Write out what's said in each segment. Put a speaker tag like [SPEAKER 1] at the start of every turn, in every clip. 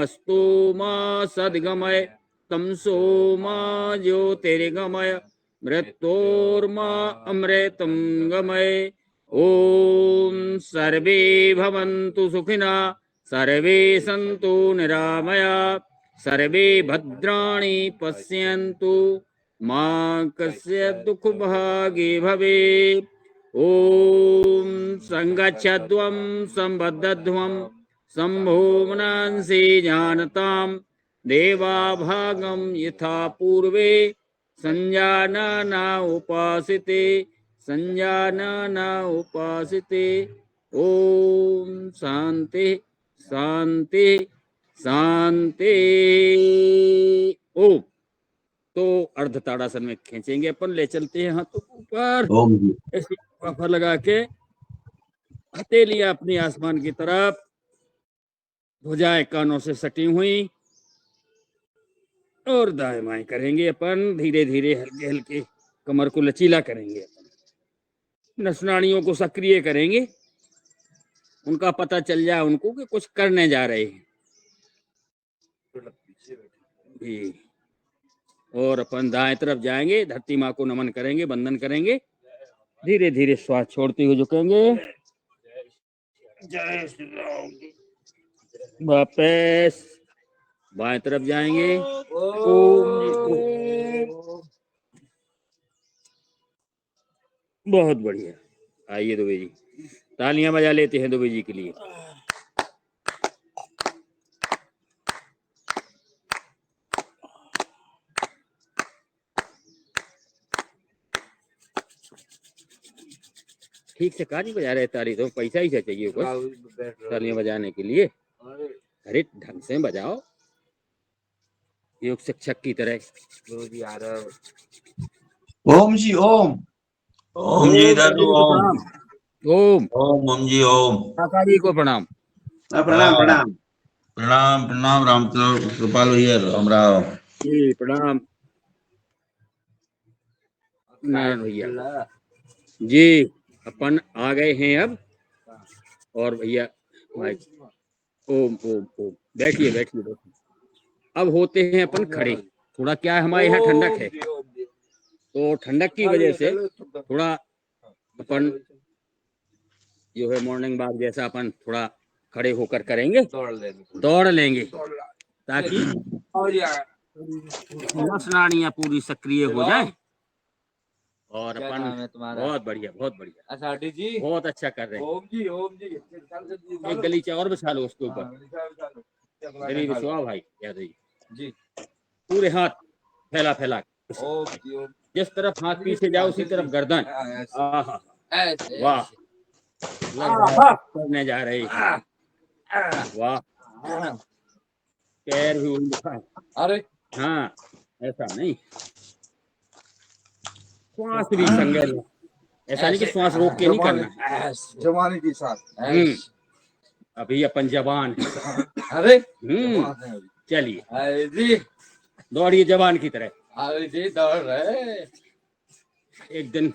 [SPEAKER 1] अस्तु मा सद्गमय तमसो मा ज्योतिर्गमय मृत्योर्मा अमृतं गमय। ओम सर्वे भवन्तु सुखिनः सर्वे सन्तु निरामया सर्वे भद्राणि पश्यन्तु मा कश्चित् दुःखभागी भवेत्। ओम संगच्छध्वं संबद्धध्वं संभोमनांसि जानताम् देवाभागं यथा पूर्वे संजानना उपासिते संजानना उपासिते। ओम शांति शांति शांति। ओम तो अर्ध ताड़ासन में खींचेंगे अपन, ले चलते हैं हाथों ऊपर, ऐसे वाफर लगा के हथेलियां अपनी आसमान की तरफ, भुजाएं कानों से सटी हुई, और दाएं बाएं करेंगे अपन धीरे धीरे, हल्के हल्के कमर को लचीला करेंगे अपन, नसनाड़ियों को सक्रिय करेंगे, उनका पता चल जाए उनको कि कुछ करने जा रहे हैं जी। और अपन दाएं तरफ जाएंगे, धरती माँ को नमन करेंगे, वंदन करेंगे, धीरे धीरे श्वास छोड़ते हुए झुकेंगे। जय श्री राम। वापस बाएं तरफ जाएंगे। बहुत बढ़िया। आइए दुबे जी, तालियां बजा लेते हैं दुबे जी के लिए। ठीक से काज बजा रहे ताली, तो पैसा ही चाहिए कुछ तालियां बजाने के लिए। अरे ढंग से बजाओ, योग शिक्षक की तरह।
[SPEAKER 2] ओम जी ओम।
[SPEAKER 3] ओम जी दादू ओम।
[SPEAKER 1] ओम
[SPEAKER 3] ओम जी ओम।
[SPEAKER 1] काका जी को प्रणाम।
[SPEAKER 2] प्रणाम प्रणाम
[SPEAKER 3] प्रणाम प्रणाम। राम कृपाल भैया राम राम
[SPEAKER 1] जी प्रणाम नारायण भैया जी। अपन आ गए हैं अब, और भैया भाई ओम ओम ओम। बैठिए बैठिए बैठिए। अब होते हैं अपन खड़े। थोड़ा क्या है, हमारे यहाँ ठंडक है, तो ठंडक की वजह से थोड़ा अपन जो है मॉर्निंग वॉक जैसा अपन थोड़ा खड़े होकर करेंगे, दौड़ लेंगे, ताकि नसनाड़ियाँ पूरी सक्रिय हो जाए। और अपन बहुत बढ़िया बहुत अच्छा कर रहे हैं।
[SPEAKER 2] ओम जी ओम जी।
[SPEAKER 1] एक गलीचा और बिछा लो उसके ऊपर। मेरी विश्वा भाई यादव जी, पूरे हाथ फैला फैला जिस तरफ हाथ पीछे जाओ उसी तरफ गर्दन। आहा वाह, करने जा रहे हैं। वाह, पैर भी उल्टा। अरे हाँ, ऐसा नहीं, श्वास भी संगल, ऐसा नहीं कि श्वास रोक के नहीं करना,
[SPEAKER 2] जवानी के साथ।
[SPEAKER 1] अभी अपन जवान है।
[SPEAKER 2] अरे
[SPEAKER 1] चलिए दौड़िए जवान की तरह।
[SPEAKER 2] जी दौड़ रहे
[SPEAKER 1] एक दिन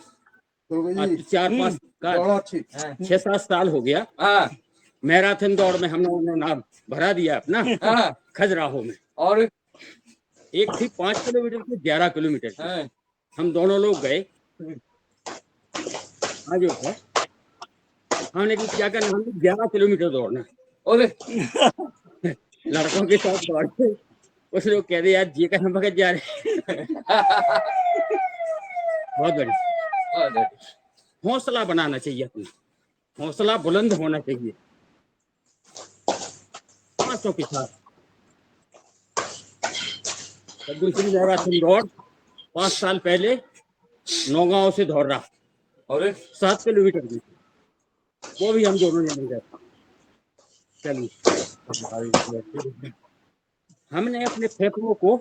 [SPEAKER 1] 4-5 6-7 साल हो गया, मैराथन दौड़ में हम लोगों ने नाम भरा दिया अपना खजुराहो में, और एक थी 5 किलोमीटर की 11 किलोमीटर की। हम दोनों लोग गए, आज है हमने क्या करना, हम 11 किलोमीटर दौड़ना। लड़कों के साथ दौड़ते, कुछ लोग कह रहे यार जी का हम भगत जा रहे। बहुत बढ़िया। हौसला बनाना चाहिए अपना, हौसला बुलंद होना चाहिए, सांसों के साथ। दूसरी मैराथन दौड़ 5 साल पहले नौगांव से दौड़ रहा, और 7 किलोमीटर की, वो भी हम दोनों ने मिल गए। चलिए हमने अपने फेफड़ों को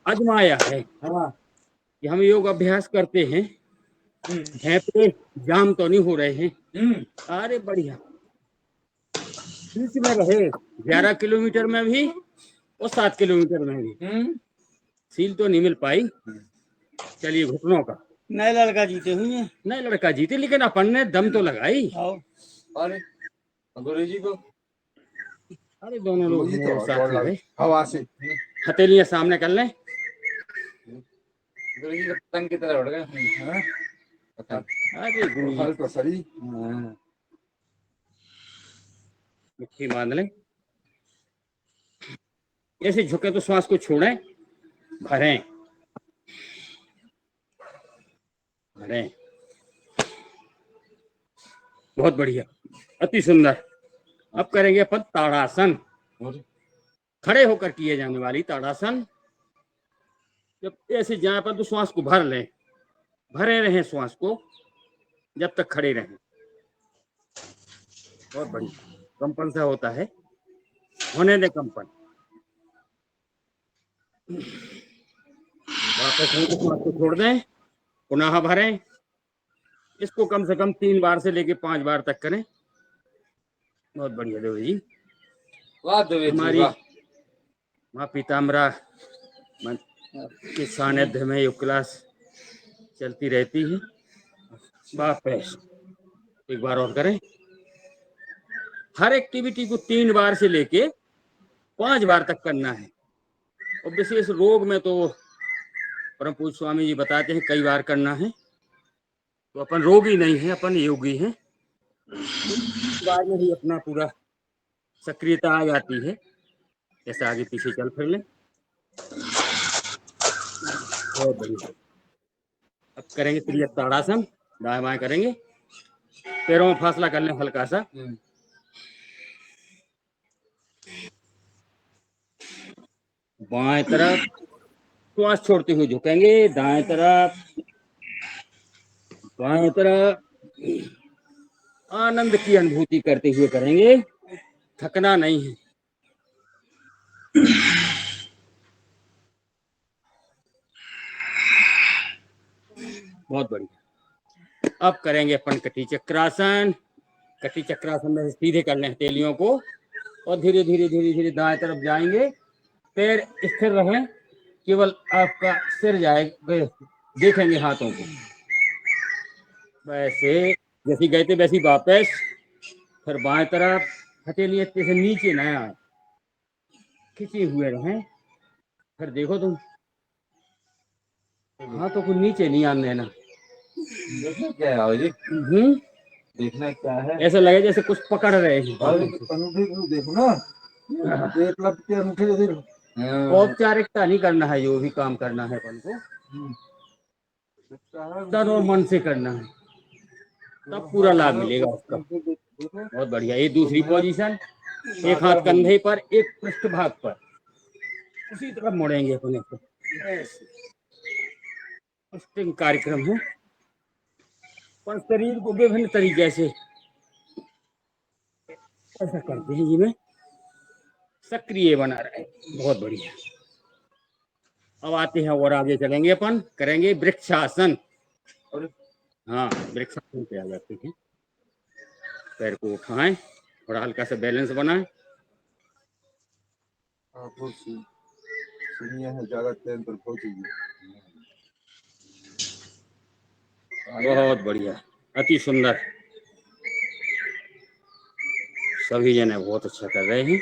[SPEAKER 1] आजमाया है कि हम योग अभ्यास करते हैं, फेफड़े जाम तो नहीं हो रहे हैं। अरे बढ़िया, बीच में रहे 11 किलोमीटर में भी और 7 किलोमीटर में भी सील तो नहीं मिल पाई। चलिए घुटनों का
[SPEAKER 4] नए लड़का जीते हुए,
[SPEAKER 1] नए लड़का जीते, लेकिन अपन ने दम तो लगाई।
[SPEAKER 2] अरे गुरु जी को
[SPEAKER 1] अरे दोनों लोग
[SPEAKER 2] वही
[SPEAKER 1] हैं
[SPEAKER 2] तो
[SPEAKER 1] और साथ में भाई।
[SPEAKER 2] हवा से
[SPEAKER 1] हथेलियां सामने कर लें।
[SPEAKER 2] गुरुजी का पतंग की तरह उड़ गए हैं।
[SPEAKER 1] अरे गुरु जी,
[SPEAKER 2] हल तो सही।
[SPEAKER 1] हाँ, मुट्ठी बांध लें। ऐसे झुके तो श्वास को छोड़ें, भरें भरें। बहुत बढ़िया, अति सुंदर। अब करेंगे अपन ताड़ासन। खड़े होकर किए जाने वाली ताड़ासन। जब ऐसे जाए पर तो श्वास को भर लें, भरे रहें श्वास को जब तक खड़े रहें। बहुत बढ़िया, कंपन सा होता है, होने दे कंपन। वापस मुंह को श्वास को छोड़ दें, पुनः भरें। इसको कम से कम 3 बार से लेके 5 बार तक करें। बहुत बढ़िया देव जी।
[SPEAKER 2] वाह देवी जी
[SPEAKER 1] हमारी
[SPEAKER 2] वाह।
[SPEAKER 1] माँ पीताम्बरा के सानिध्य में ये क्लास चलती रहती है। वापस एक बार और करें। हर एक्टिविटी को 3 बार से लेके 5 बार तक करना है। और विशेष रोग में तो परम पूज्य स्वामी जी बताते हैं कई बार करना है। तो अपन रोगी नहीं है, अपन योगी हैं। बार में ही अपना पूरा सक्रियता आ जाती है। जैसे आगे पीछे चल फिर लें। बहुत बढ़िया। अब करेंगे त्रिय ताड़ासन, दाएं बाएं करेंगे। पैरों में फासला कर लें हल्का सा। बाएं तरफ श्वास छोड़ते हुए झुकेंगे, दाएं तरफ, बाएं तरफ। आनंद की अनुभूति करते हुए करेंगे, थकना नहीं है। बहुत बढ़िया। अब करेंगे अपन कटी चक्रासन। कटी चक्रासन में सीधे कर लें हथेलियों को और धीरे धीरे धीरे धीरे दाएं तरफ जाएंगे। पैर स्थिर रहें, केवल आपका सिर जाएगा, देखेंगे हाथों को। वैसे जैसी गए थे वैसी वापस। फिर बाएं तरफ हथेली इतने से नीचे न आए, खिंचे हुए रहें। फिर देखो तुम हाथों को नीचे नहीं आने देना।
[SPEAKER 2] देखना क्या है जी? देखना क्या है?
[SPEAKER 1] ऐसा लगे जैसे कुछ पकड़ रहे हैं।
[SPEAKER 2] अंगूठे को देखो ना, एक लप के अंगूठे को देखो।
[SPEAKER 1] औपचारिकता नहीं करना है, जो भी काम करना है अपन को तन और मन से करना है, तब पूरा लाभ मिलेगा उसका। बहुत बढ़िया। ये दूसरी पोजीशन, एक हाथ कंधे पर, एक पृष्ठ भाग पर, उसी तरफ मोड़ेंगे अपने को। स्टिंग कार्यक्रम है, पर शरीर को विभिन्न तरीके से ऐसा करते हैं जिसमें सक्रिय बना रहे। बहुत बढ़िया। अब आते हैं और आगे चलेंगे, अपन करेंगे वृक्षासन। हाँ, वृक्षासन पे आ जाते हैं। पैर को उठाएं, थोड़ा हल्का सा बैलेंस बनाएं।
[SPEAKER 2] ज्यादा टाइम पर पहुंचेगी।
[SPEAKER 1] बहुत बढ़िया, अति सुंदर। सभी जने बहुत अच्छा कर रहे हैं।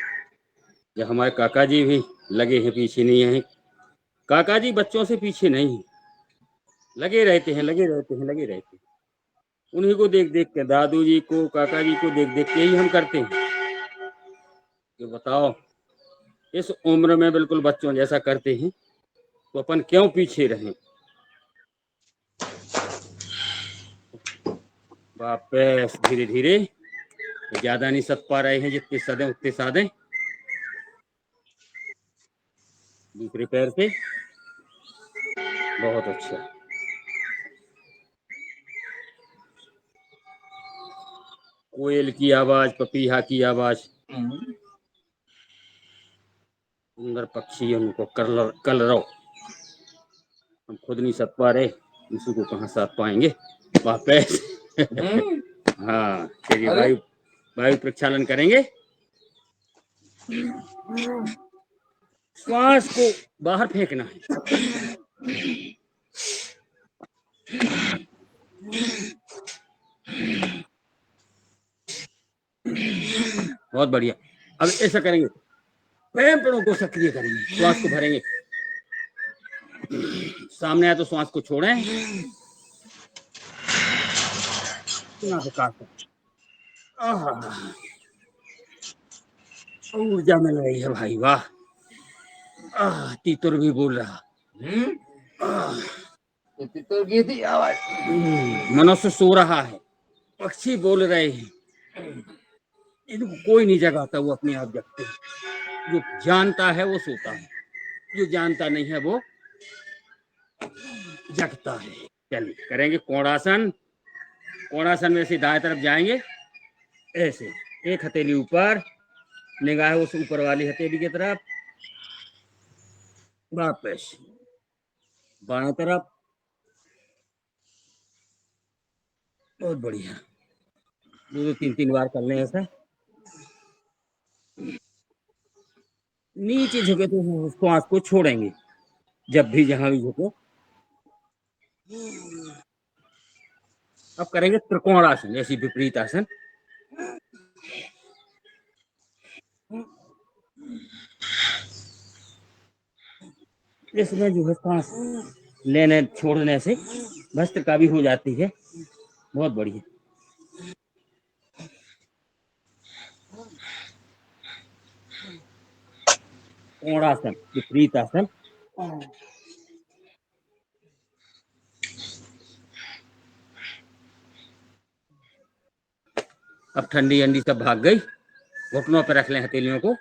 [SPEAKER 1] जब हमारे काका जी भी लगे हैं, पीछे नहीं है। काका जी बच्चों से पीछे नहीं है, लगे रहते हैं, लगे रहते हैं, लगे रहते हैं। उन्हीं को देख देख के, दादू जी को, काका जी को देख देख के ही हम करते हैं। कि बताओ, इस उम्र में बिल्कुल बच्चों जैसा करते हैं, तो अपन क्यों पीछे रहें। वापस धीरे धीरे, ज्यादा नहीं सद पा रहे हैं, जितने सदें उतने साधे। दूसरे पैर से। बहुत अच्छा। कोयल की आवाज, पपीहा की आवाज, सुंदर पक्षी, उनको कलरव। हम खुद नहीं सद पा रहे, किसी को कहाँ साथ पाएंगे। वापस। हाँ, चलिए वायु वायु प्रक्षालन करेंगे। श्वास को बाहर फेंकना है। बहुत बढ़िया। अब ऐसा करेंगे, फेफड़ों को सक्रिय करेंगे, श्वास को भरेंगे, सामने आए तो श्वास को छोड़ें, यहाँ से काटें। ऊर्जा मिल रही है भाई, वाह। तीतुर भी बोल रहा।
[SPEAKER 2] तीतर की थी आवाज।
[SPEAKER 1] मनुष्य सो रहा है, पक्षी बोल रहे हैं, इनको कोई नहीं जगाता, वो अपने आप जगते हैं। जो जानता है वो सोता है, जो जानता नहीं है वो जगता है। चलिए करेंगे कोणासन। कोणासन में से दाएं तरफ जाएंगे, ऐसे एक हथेली ऊपर, निगाह उस ऊपर वाली हथेली की तरफ, वापस बाएं तरफ। बहुत बढ़िया, 2-3 बार कर लें ऐसा। नीचे झुके तो श्वास को छोड़ेंगे, जब भी जहां भी झुको। अब करेंगे त्रिकोणासन, ऐसी विपरीत आसन। इसमें जो है सांस लेने छोड़ने से भस्त्रिका भी हो जाती है। बहुत बढ़िया। कोणासन, विपरीत आसन। अब ठंडी अंडी सब भाग गई, घुटनों पर रख लें हथेलियों को,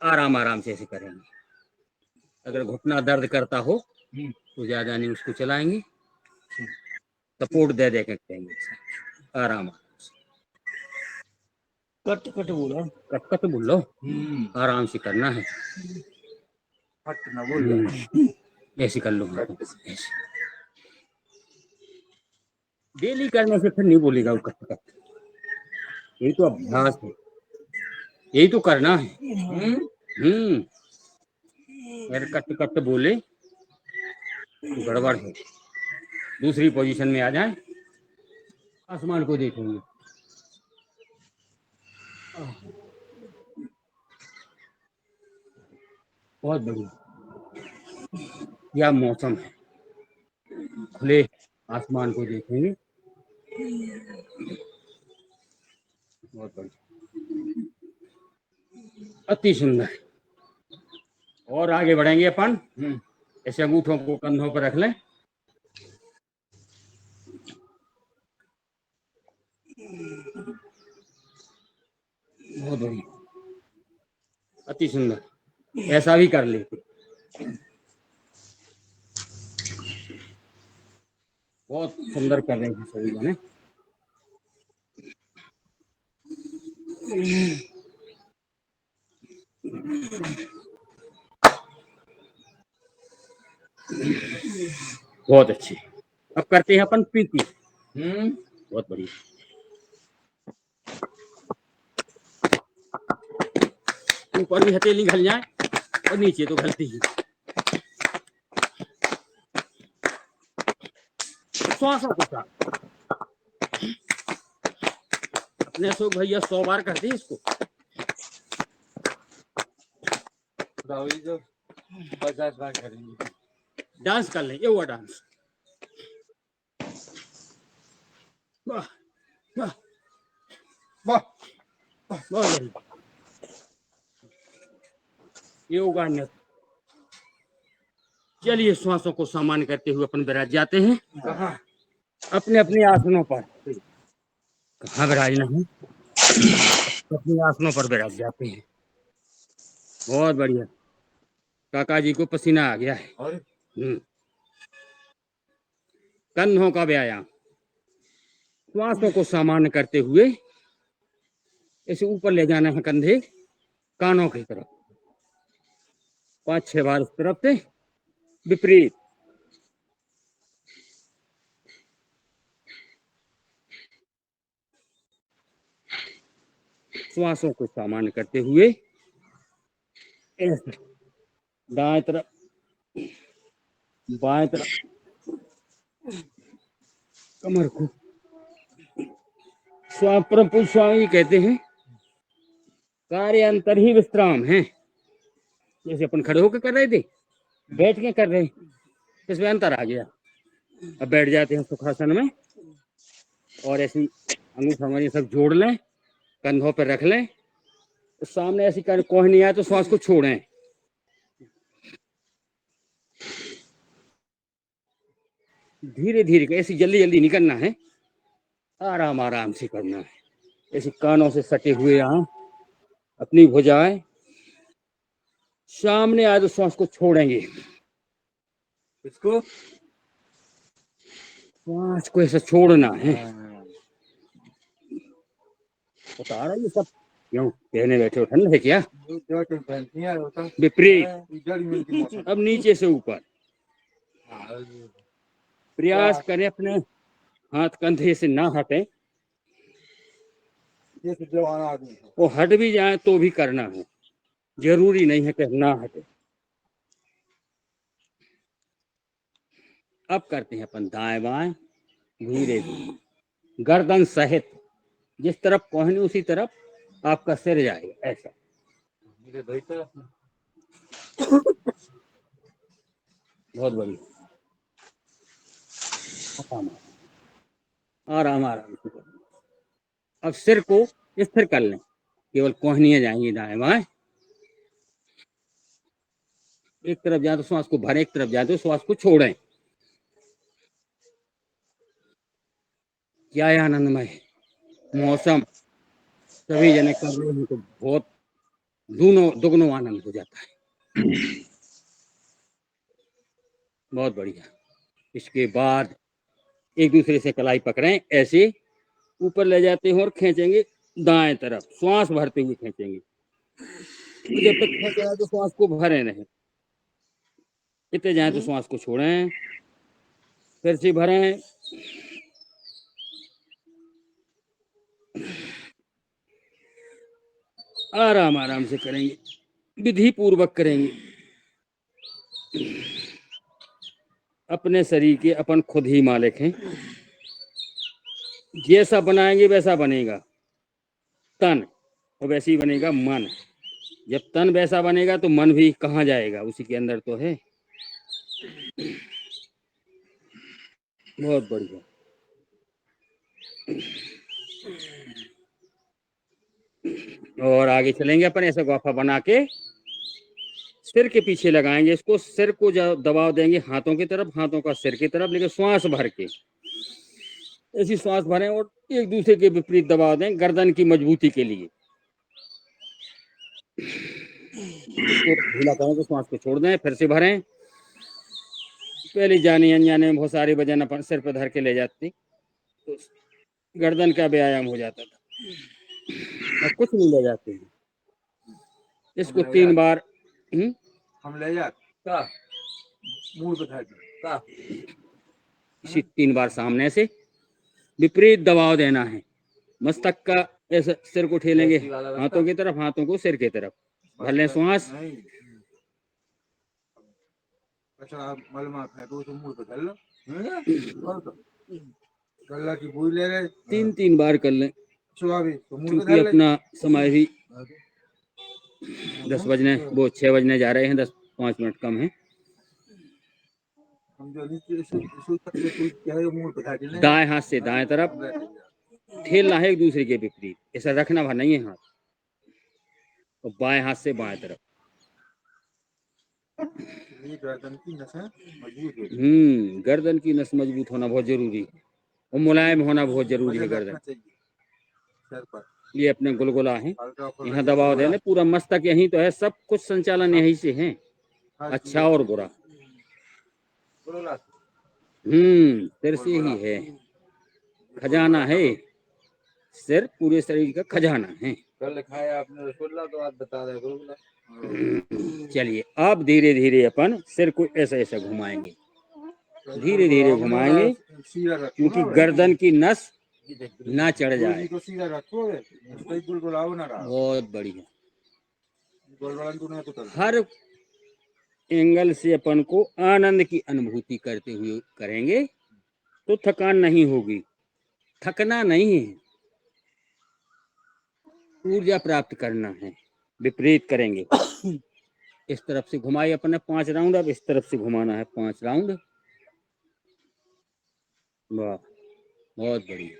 [SPEAKER 1] आराम आराम से ऐसे करेंगे। अगर घुटना दर्द करता हो तो ज्यादा नहीं उसको चलाएंगे, सपोर्ट दे दे के करेंगे, आराम से। कट कट बोलो, कट कट बोलो, आराम से करना है।
[SPEAKER 2] फट ना बोल।
[SPEAKER 1] ऐसे कर लो, ऐसे। डेली करने से फिर नहीं बोलेगा वो कट कट। यही तो अभ्यास है, यही तो करना है। अगर कट कट बोले तो गड़बड़ है। दूसरी पोजीशन में आ जाए, आसमान को देखेंगे। बहुत बढ़िया, क्या मौसम है, खुले आसमान को देखेंगे। बहुत बढ़िया, अति सुंदर। और आगे बढ़ेंगे अपन, ऐसे अंगूठों को कंधों पर रख लें, बहुत बढ़िया, अति सुंदर। ऐसा भी कर लेते, बहुत सुंदर कर रहे हैं सभी जने। बहुत अच्छे। अब करते हैं अपन प्रीति। बहुत बढ़िया। ऊपर भी हथेली घल जाए और नीचे तो घलती ही। श्वासों के साथ अपने अशोक भैया 100 बार करते हैं इसको।
[SPEAKER 2] जो 50 बार करेंगे।
[SPEAKER 1] डांस कर लें, ये हुआ डांस। वाह वाह
[SPEAKER 2] वाह,
[SPEAKER 1] बहुत बढ़िया। योगा नृत्य। चलिए श्वासों को सामान्य करते हुए अपन विराज जाते हैं अपने अपने आसनों पर। कहाँ विराजना है, अपने आसनों पर विराज जाते हैं। बहुत बढ़िया, काका जी को पसीना आ गया है। कंधों का व्यायाम, श्वासों को सामान्य करते हुए इसे ऊपर ले जाना है, कंधे कानों की तरफ, 5-6 बार इस तरफ से विपरीत। श्वासों को सामान्य करते हुए ऐसे दाएं तरफ, बाएं तरफ, कमर को। परम पूज्य स्वामी कहते हैं कार्य अंतर ही विश्राम है। जैसे अपन खड़े होकर कर रहे थे, बैठ के कर रहे, इसमें अंतर आ गया। अब बैठ जाते हैं सुखासन में और ऐसी अंगूठा हमारी सब जोड़ लें, कंधों पर रख लें, तो सामने ऐसी कर कोई नहीं आए तो श्वास को छोड़ें। धीरे धीरे, ऐसी जल्दी जल्दी नहीं करना है, आराम आराम से करना है। ऐसे कानों से सटे हुए यहाँ अपनी भुजाएं सामने आए तो श्वास को छोड़ेंगे।
[SPEAKER 2] इसको
[SPEAKER 1] श्वास को ऐसा छोड़ना है। बता रहा ये सब क्यों कहने बैठे हो, ठंड है क्या? विपरीत, अब नीचे से ऊपर प्रयास करें, अपने हाथ कंधे से ना हटे, वो हट भी जाए तो भी करना है, जरूरी नहीं है कि ना हटे। अब करते हैं अपन दाएं बाएं धीरे धीरे, गर्दन सहित, जिस तरफ कोहनी उसी तरफ आपका सिर जाएगा, ऐसा। बहुत बढ़िया, आराम आराम से। अब सिर को स्थिर कर लें, केवल कोहनियां जाएंगी दाएं बाएं। एक तरफ जाए तो श्वास को भरें, एक तरफ जाए तो श्वास को छोड़ें। क्या है आनंदमय मौसम, सभी जने कर रहे हैं तो बहुत दुगनो आनंद हो जाता है। बहुत बढ़िया। इसके बाद एक दूसरे से कलाई पकड़ें, ऐसे ऊपर ले जाते हैं और खींचेंगे दाएं तरफ, श्वास भरते हुए खींचेंगे। जब तक खींच रहा है तो श्वास को भरे नहीं, इतने जाए तो श्वास को छोड़ें, फिर से भरें, आराम आराम से करेंगे, विधि पूर्वक करेंगे। अपने शरीर के अपन खुद ही मालिक हैं, जैसा बनाएंगे वैसा बनेगा तन, और वैसे ही बनेगा मन। जब तन वैसा बनेगा तो मन भी कहाँ जाएगा, उसी के अंदर तो है। बहुत बढ़िया। और आगे चलेंगे अपन, ऐसे गोफा बना के सिर के पीछे लगाएंगे इसको, सिर को दबाव देंगे हाथों की तरफ, हाथों का सिर की तरफ, लेकिन श्वास भर के, ऐसी श्वास भरें और एक दूसरे के विपरीत दबाव दें गर्दन की मजबूती के लिए। इसको ढीला करें तो श्वास को छोड़ दें, फिर से भरें। पहले जाने अनजाने में बहुत सारे वजन अपन सिर पर धर के ले जाते तो गर्दन का व्यायाम हो जाता था, अब कुछ नहीं ले जाते हैं। इसको 3 बार
[SPEAKER 2] हम ले जाते मूड बता का
[SPEAKER 1] इसी 3 बार सामने से विपरीत दबाव देना है। मस्तक का ऐसे सिर को ठेलेंगे हाथों की तरफ, हाथों को सिर की तरफ, भर लें श्वास।
[SPEAKER 2] अच्छा मलमा फेंको तो मूड बदल लो, गल्ला की बूई ले रहे
[SPEAKER 1] 3 बार कर लें,
[SPEAKER 2] सुबह तो मूड
[SPEAKER 1] क्योंकि
[SPEAKER 2] बदल
[SPEAKER 1] अपना समय भी 10 बजने, वो 6 बजने जा रहे हैं, 5 मिनट कम है।
[SPEAKER 2] हम जो मूड बता देना,
[SPEAKER 1] दाएं हाथ से दाएं तरफ ठेलना है, एक दूसरे के विपरीत, ऐसा रखना भर नहीं है हाथ, और बाएं हाथ से बाएं तरफ।
[SPEAKER 2] गर्दन की नसें मजबूत हो,
[SPEAKER 1] गर्दन की नस मजबूत होना बहुत जरूरी है, और मुलायम होना बहुत जरूरी है गर्दन। ये अपने गुलगुला है, यहाँ दबाव देने, पूरा मस्तक यहीं तो है, सब कुछ संचालन यहीं से है, अच्छा और बुरा। सिर से ही है, खजाना है सिर, पूरे शरीर का खजाना है।
[SPEAKER 2] कल खाया आपने रसगुल्ला तो आज बता रहे गुलगुला।
[SPEAKER 1] चलिए अब धीरे धीरे अपन सिर को ऐसा ऐसा घुमाएंगे, धीरे धीरे घुमाएंगे, क्योंकि गर्दन की नस ना चढ़ जाए। बहुत बढ़िया। हर एंगल से अपन को आनंद की अनुभूति करते हुए करेंगे तो थकान नहीं होगी, थकना नहीं है। ऊर्जा प्राप्त करना है, विपरीत करेंगे। इस तरफ से घुमाई अपने 5 राउंड, अब इस तरफ से घुमाना है 5 राउंड। वाह, बहुत बढ़िया।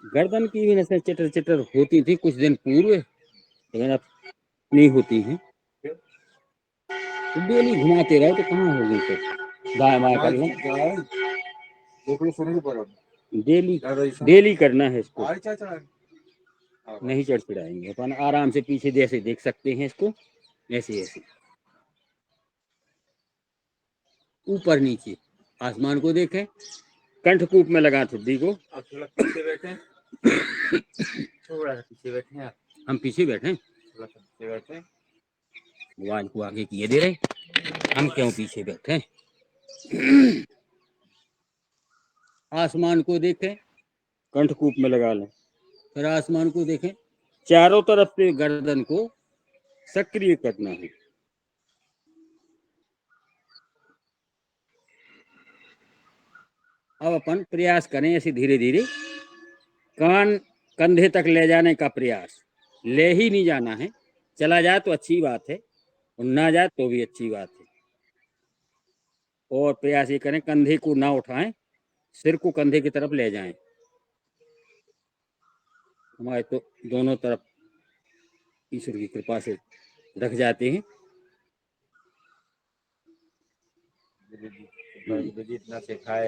[SPEAKER 1] गर्दन की भी नसें चिटर चिटर होती थी कुछ दिन पूर्व, लेकिन अब नहीं होती हैं। तो डेली घुमाते रहो तो कहाँ होगी फिर, दाएं बाएं कर लें। डेली करना है इसको, नहीं चढ़ाएंगे अपन, आराम से पीछे जैसे देख सकते हैं इसको, ऐसे ऐसे ऊपर नीचे आसमान को देखें, कंठकूप में लगा ठुड्डी को। पीछे बैठे, थोड़ा सा पीछे बैठे हैं, हम पीछे बैठे, पीछे बैठे, आवाज को आगे किए दे रहे, हम क्यों पीछे बैठे। आसमान को देखें, कंठकूप में लगा लें, फिर आसमान को देखें, चारों तरफ से गर्दन को सक्रिय करना है। अब अपन प्रयास करें ऐसे धीरे धीरे कान कंधे तक ले जाने का प्रयास, ले ही नहीं जाना है, चला जाए तो अच्छी बात है और ना जाए तो भी अच्छी बात है। और प्रयास ये करें कंधे को ना उठाएं, सिर को कंधे की तरफ ले जाएं। हमारे तो दोनों तरफ ईश्वर की कृपा से रख जाते हैं।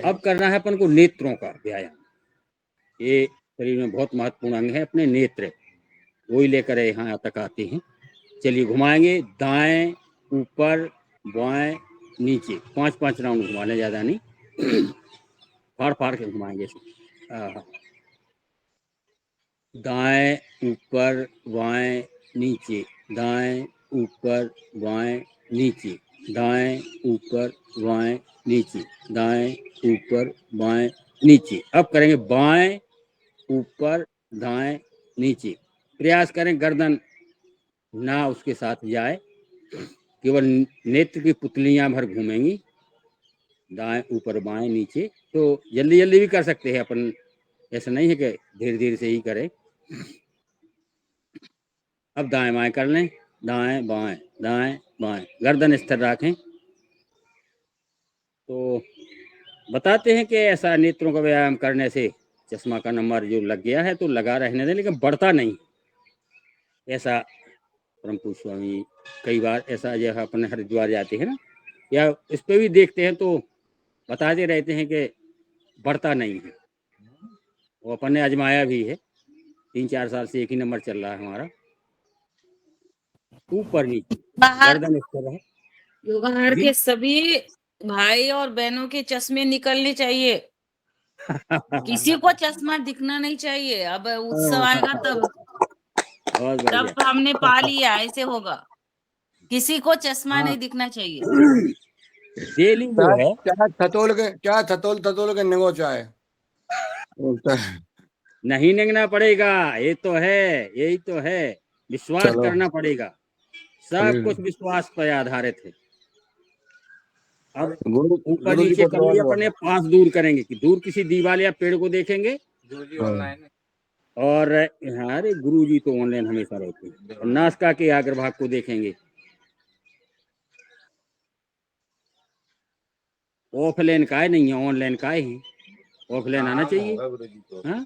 [SPEAKER 1] अब करना है अपन को नेत्रों का व्यायाम। ये शरीर में बहुत महत्वपूर्ण अंग है अपने नेत्र, वही लेकर यहाँ तक आते हैं। चलिए घुमाएंगे, दाएं ऊपर बाएं नीचे, 5-5 राउंड घुमा लें, ज्यादा नहीं, फाड़ फाड़ के घुमाएंगे। दाएं ऊपर बाएं नीचे, दाएं ऊपर बाएं नीचे, दाएं ऊपर बाएं नीचे, दाएं ऊपर बाएं नीचे। अब करेंगे बाएं ऊपर दाएं नीचे। प्रयास करें गर्दन ना उसके साथ जाए, केवल नेत्र की पुतलियां भर घूमेंगी, दाएं ऊपर बाएं नीचे। तो जल्दी जल्दी भी कर सकते हैं अपन, ऐसा नहीं है कि धीरे धीरे से ही करें। अब दाएं बाएं कर लें, दाएं बाएं दाएं बाएं, गर्दन स्थिर रखें। तो बताते हैं कि ऐसा नेत्रों का व्यायाम करने से चश्मा का नंबर जो लग गया है तो लगा रहने दें, लेकिन बढ़ता नहीं। ऐसा परम पूज्य स्वामी कई बार ऐसा, जब अपने हरिद्वार जाते हैं ना, या इस पे भी देखते हैं तो बताते रहते हैं कि बढ़ता नहीं है। वो अपन ने आजमाया भी है, 3-4 साल से एक ही नंबर चल रहा है हमारा, ऊपर नीचे, गर्दन स्थिर है।
[SPEAKER 4] योगाहार के सभी भाई और बहनों के चश्मे निकलने चाहिए, किसी को चश्मा दिखना नहीं चाहिए। अब उत्सव आएगा तब हमने पा लिया, ऐसे होगा, किसी को चश्मा नहीं दिखना चाहिए।
[SPEAKER 1] डेली जो है
[SPEAKER 5] क्या थतोल के निगो चाहे
[SPEAKER 1] नहीं निगना पड़ेगा, ये तो है, यही तो है, विश्वास करना पड़ेगा, सब कुछ विश्वास पर आधारित है। अब ऊपर नीचे कर लिया अपने, 5 दूर करेंगे कि दूर किसी दीवार या पेड़ को देखेंगे। और अरे गुरु जी तो ऑनलाइन हमेशा रहते हैं। और नासिका के अग्रभाग को देखेंगे, ऑफलाइन का है, नहीं है ऑनलाइन का है, ऑफलाइन आना चाहिए। हाँ,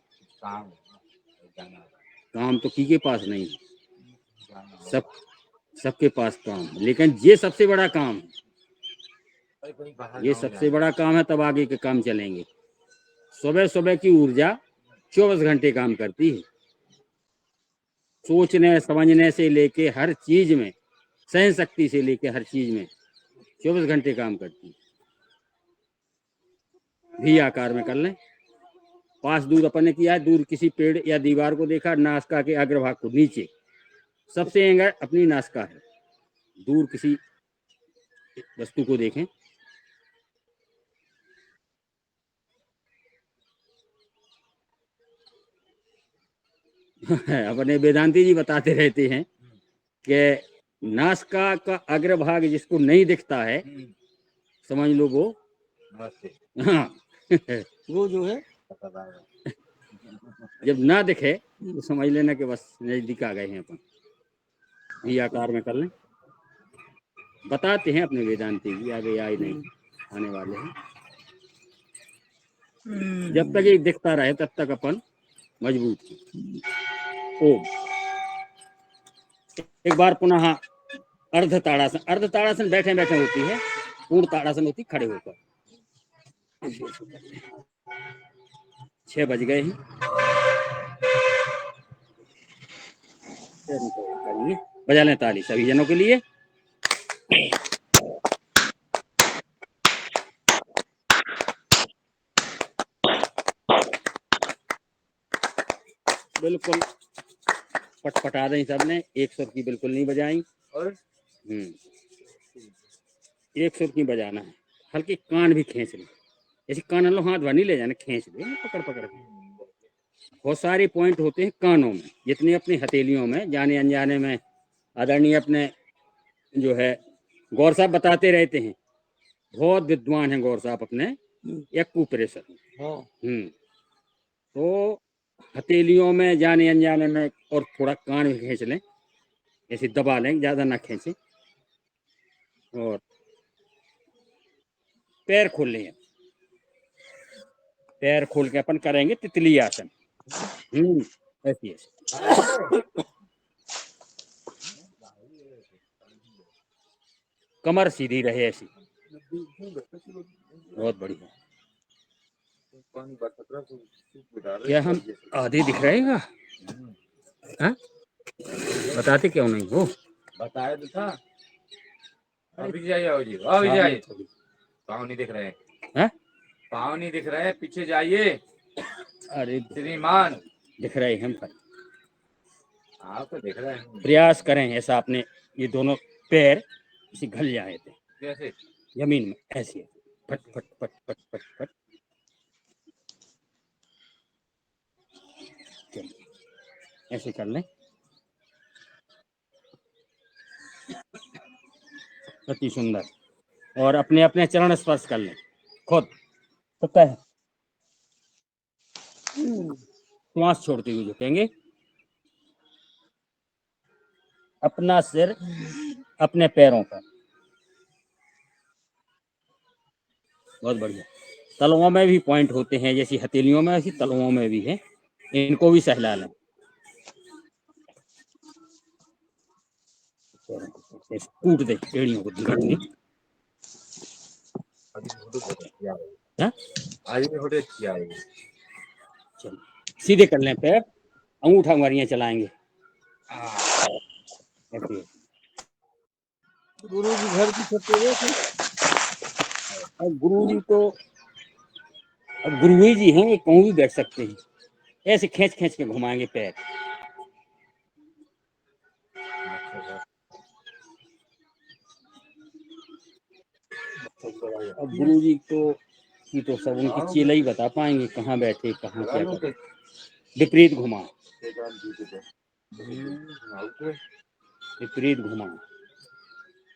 [SPEAKER 1] काम तो की के पास नहीं, सबके पास काम, लेकिन ये सबसे बड़ा काम है, ये सबसे बड़ा काम है, तब आगे के काम चलेंगे। सुबह सुबह की ऊर्जा 24 घंटे काम करती है, सोचने समझने से लेके हर चीज में, सहन शक्ति से लेके हर चीज में 24 घंटे काम करती है। भी आकार में कर लें, 5 दूर अपन ने किया है, दूर किसी पेड़ या दीवार को देखा, नासिका के अग्रभाग को नीचे, सबसे एंगल अपनी नासिका है, दूर किसी वस्तु को देखें। अपने वेदांती जी बताते रहते हैं कि नासिका का अग्रभाग जिसको नहीं दिखता है, समझ लो वो, हाँ वो जो है जब ना दिखे तो समझ लेना कि बस नजदीक आ गए हैं अपन। भी आकार में कर लें, बताते हैं अपने वेदांती भी आगे आए नहीं आने वाले हैं। जब तक ये दिखता रहे तब तक अपन मजबूत हैं। ओम। एक बार पुनः अर्ध ताड़ासन। अर्ध ताड़ासन बैठे बैठे होती है, पूर्ण ताड़ासन होती खड़े होकर। 6 बज गए हैं। बजा लें ताली सभी जनों के लिए। बिल्कुल पटपटा दें सबने, एक सुर की बिल्कुल नहीं बजाई। और एक सुर की बजाना है। हल्की कान भी खींच लें, जैसे कान लो हाथ भर नहीं ले जाना, खींच लें पकड़ पकड़ के। बहुत सारे पॉइंट होते हैं कानों में, जितने अपनी हथेलियों में जाने अनजाने में आदरणीय अपने जो है गौर साहब बताते रहते हैं। बहुत विद्वान हैं गौर साहब अपने, एक्यूप्रेशर। तो हथेलियों में जाने अनजाने में, और थोड़ा कान भी खींच लें, ऐसे दबा लें, ज्यादा ना खींचें। और पैर खोल लें, पैर खोल के अपन करेंगे तितली आसन। ऐसी कमर सीधी रहे ऐसी। बहुत बढ़िया। क्या हम आधे दिख रहे हैं? हाँ? बताते क्यों नहीं हो?
[SPEAKER 6] बताया तो था। अभी जाइए जी, अभी जाइए। पाँव नहीं दिख रहे हैं? पाँव नहीं दिख रहे हैं, पीछे जाइए।
[SPEAKER 1] अरे
[SPEAKER 6] श्रीमान
[SPEAKER 1] दिख रहे हैं हम पर।
[SPEAKER 6] आप तो दिख रहे हैं।
[SPEAKER 1] प्रयास करें ऐसा, अपने ये दोनों पैर इसी घल जाए थे
[SPEAKER 6] कैसे?
[SPEAKER 1] जमीन में ऐसे फट फट फट फट फट फट। ऐसे कर लें, अति सुंदर। और अपने अपने चरण स्पर्श कर लें खुद। तो है श्वास छोड़ते हुए झुकेंगे, अपना सिर अपने पैरों पर। बहुत बढ़िया। तलवों में भी पॉइंट होते हैं, जैसी हथेलियों में ऐसी तलवों में भी है, इनको भी सहला लें। कूट दे एड़ियों को, दिखाएंगे। चलो सीधे कर लें पैर, अंगूठा मारियां चलाएंगे।
[SPEAKER 2] गुरु जी घर की छत पे थे।
[SPEAKER 1] अब गुरु जी तो अब गुरु ही जी हैं, ये कहूँ भी बैठ सकते हैं। ऐसे खींच खींच के घुमाएंगे पैर। अब गुरु जी तो सब उनकी चेला ही बता पाएंगे कहाँ बैठे, कहाँ क्या करें। विपरीत घुमा, विपरीत घुमा,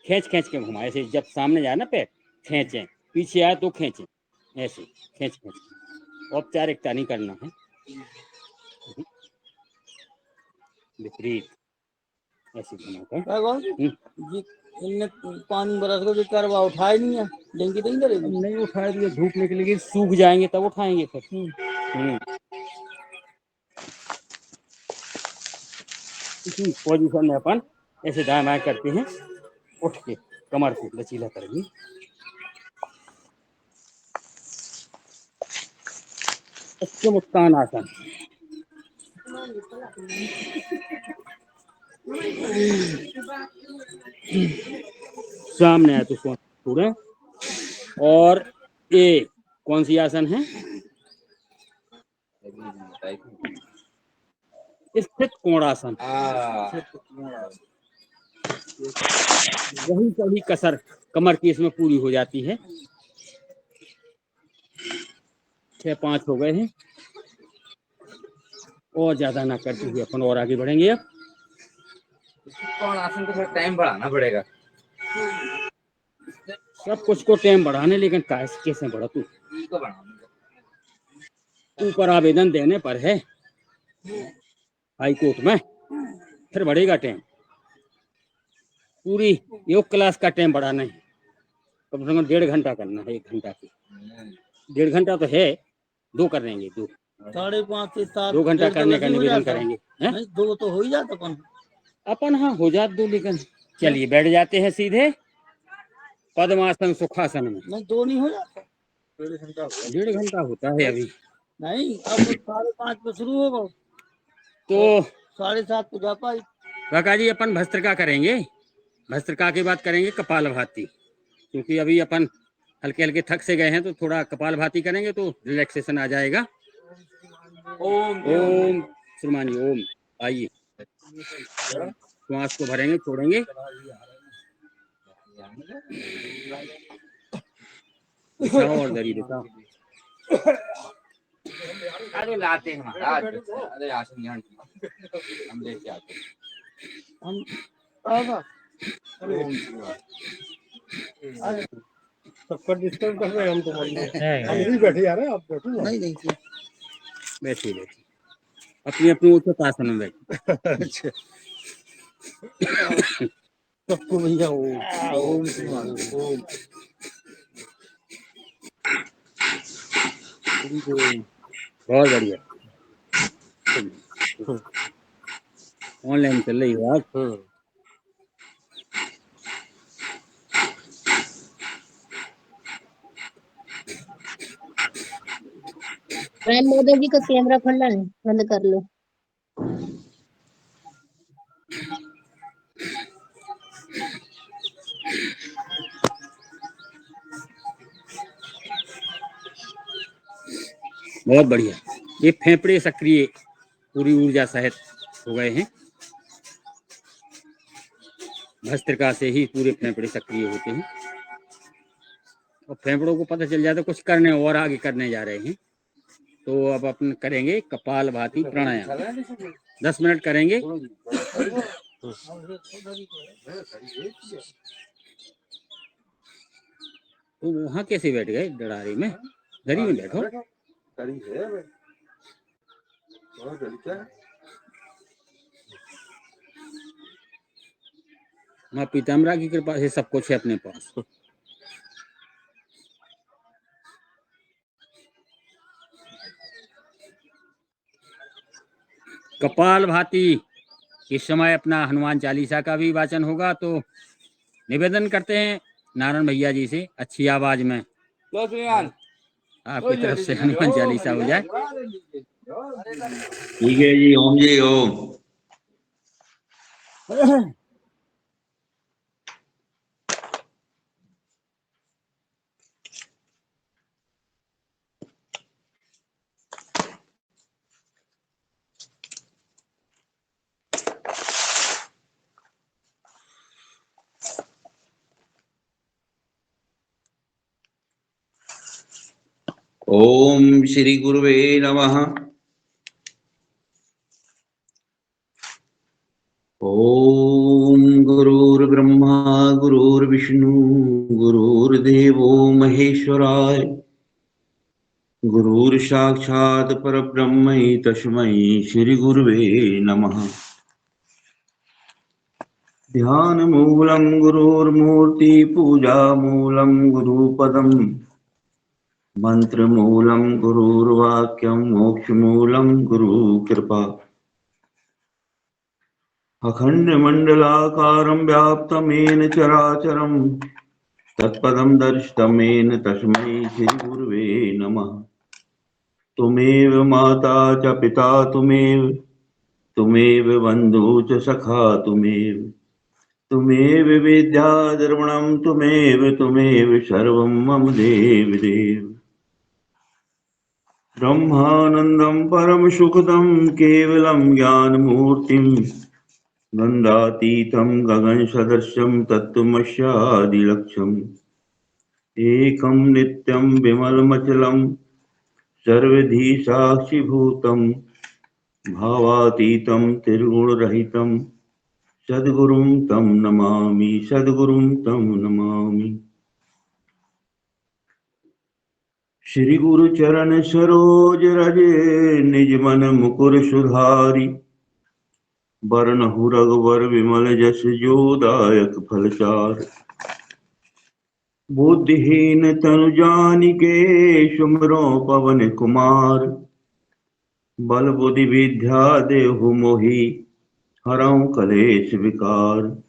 [SPEAKER 1] खींच खींच के घुमा। ऐसे जब सामने जाए ना पैर खींचें, पीछे आए तो खींचें, ऐसे खींच खींच। औपचारिकता नहीं करना है, विपरीत ऐसे घुमाकर।
[SPEAKER 2] इनने पानी बरस को करवा उठाए नहीं है, डेंगी नहीं करेगी।
[SPEAKER 1] नहीं उठाए तो धूप निकलेगी, सूख जाएंगे तब उठाएंगे फिर। इसी पोजीशन में अपन ऐसे दाएं बाएं करते हैं, उठ के कमर को लचीला करेंगे। उत्तान आसन। सामने आए तो पूरे। और ये कौन सी आसन है? स्थित कोणासन। वही सभी कसर कमर की इसमें पूरी हो जाती है। 6-5 हो गए हैं, और ज्यादा ना करते हुए अपन और आगे बढ़ेंगे। अब
[SPEAKER 6] कोणासन को थोड़ा टाइम बढ़ाना पड़ेगा।
[SPEAKER 1] सब कुछ को टाइम बढ़ाने, लेकिन कैसे बढ़ा तू? ऊपर आवेदन देने पर है, हाई कोर्ट में, फिर बढ़ेगा टाइम। पूरी योग क्लास का टाइम बढ़ाना है, कम से कम 1.5 घंटा करना है, 1 घंटा की 1.5 घंटा तो है, 2 कर लेंगे, 2
[SPEAKER 2] 5:30 से 7
[SPEAKER 1] 2 घंटा करने का
[SPEAKER 2] हो
[SPEAKER 1] निवेदन
[SPEAKER 2] जाता है।
[SPEAKER 1] करेंगे। हैं?
[SPEAKER 2] नहीं 2 तो हो ही जाता
[SPEAKER 1] अपन हाँ हो जात 2, लेकिन चलिए बैठ जाते हैं सीधे पद्मासन सुखासन में।
[SPEAKER 2] नहीं 2 नहीं हो जाता।
[SPEAKER 1] 1.5 घंटा होता है अभी।
[SPEAKER 2] नहीं अब 5:30 पे शुरू होगा
[SPEAKER 1] तो
[SPEAKER 2] 7:30 पे जा पाई।
[SPEAKER 1] काका जी अपन भस्त्रिका करेंगे, भस्त्रिका के बाद करेंगे कपालभाति, क्योंकि अभी अपन हल्के हल्के थक से गए हैं, तो थोड़ा कपालभाति करेंगे तो रिलैक्सेशन आ जाएगा। ओम श्रीमान जी, ओम आइए, श्वास को भरेंगे, छोड़ेंगे। दिखाओ और दरी दिखाओ।
[SPEAKER 6] अरे लाते हैं महाराज, अरे आसन यहाँ हम लेके आते हैं।
[SPEAKER 2] हम आगा सबका डिस्टर्ब कर रहे हैं हम तो। हम नहीं बैठे यार, आप बैठो। नहीं नहीं
[SPEAKER 1] बैठिए बैठिए, अपनी अपनी उचित आसन में बैठिए।
[SPEAKER 2] अच्छा सबको भैया ओम श्रीमान ओम।
[SPEAKER 1] बहुत बढ़िया, ऑनलाइन चल रही है आज।
[SPEAKER 7] मोदी जी का कैमरा खुला है, बंद कर लो।
[SPEAKER 1] बहुत बढ़िया, ये फेफड़े सक्रिय पूरी ऊर्जा सहित हो गए हैं। भस्त्रिका से ही पूरे फेफड़े सक्रिय होते हैं, और फेफड़ों को पता चल जाता है कुछ करने और आगे करने जा रहे हैं। तो अब अपन करेंगे कपालभाति प्राणायाम, 10 मिनट करेंगे। तो वहाँ कैसे बैठ गए डरारी में? दरी में बैठो। माँ पीताम्बरा की कृपा से सब कुछ है अपने पास। कपालभाति इस समय अपना हनुमान चालीसा का भी वाचन होगा, तो निवेदन करते हैं नारायण भैया जी से अच्छी आवाज में आपकी तरफ से हनुमान चालीसा हो जाए।
[SPEAKER 3] ठीक है जी, ओम जी ओम। ओम श्री गुरुवे नमः। ओम गुरुर्ब्रह्मा गुरुर्विष्णु गुरुर्देवो महेश्वराय, गुरुर्साक्षात् परब्रह्म तस्मै श्री गुरुवे नमः। ध्यान मूलम गुरुर्मूर्ति पूजा मूलम गुरुपदम, मंत्र मूलम गुरुर्वाक्यम मोक्ष मूलम गुरु कृपा। अखंड मंडलाकारं व्याप्तं येन चराचरं, तत्पदं दर्शितं येन तस्मै श्री गुरुवे नमः। तुमेव माता च पिता तुमेव, तुमेव बन्धु च सखा तुमेव, तुमेव विद्या द्रविणं तुमेव, तुमेव सर्वं मम देव देव। ब्रह्मानन्दं परमसुखदं केवलं ज्ञानमूर्तिं, गन्धातीतं गगनसदृशं तत्त्वमस्यादिलक्ष्यम्। एकं नित्यं विमलमचलं सर्वधी साक्षिभूतं, भावातीतं त्रिगुणरहितं सद्गुरुं तं नमामि, सद्गुरुं तं नमामि। श्री गुरु चरण सरोज रज निज मन मुकुर सुधारी। बरनहु रघुवर विमल जस जो दायक फलचार। बुद्धिहीन तनु जानिके सुमिरो पवन कुमार। बल बुद्धि विद्या देहु मोहि हरऊं कलेश विकार।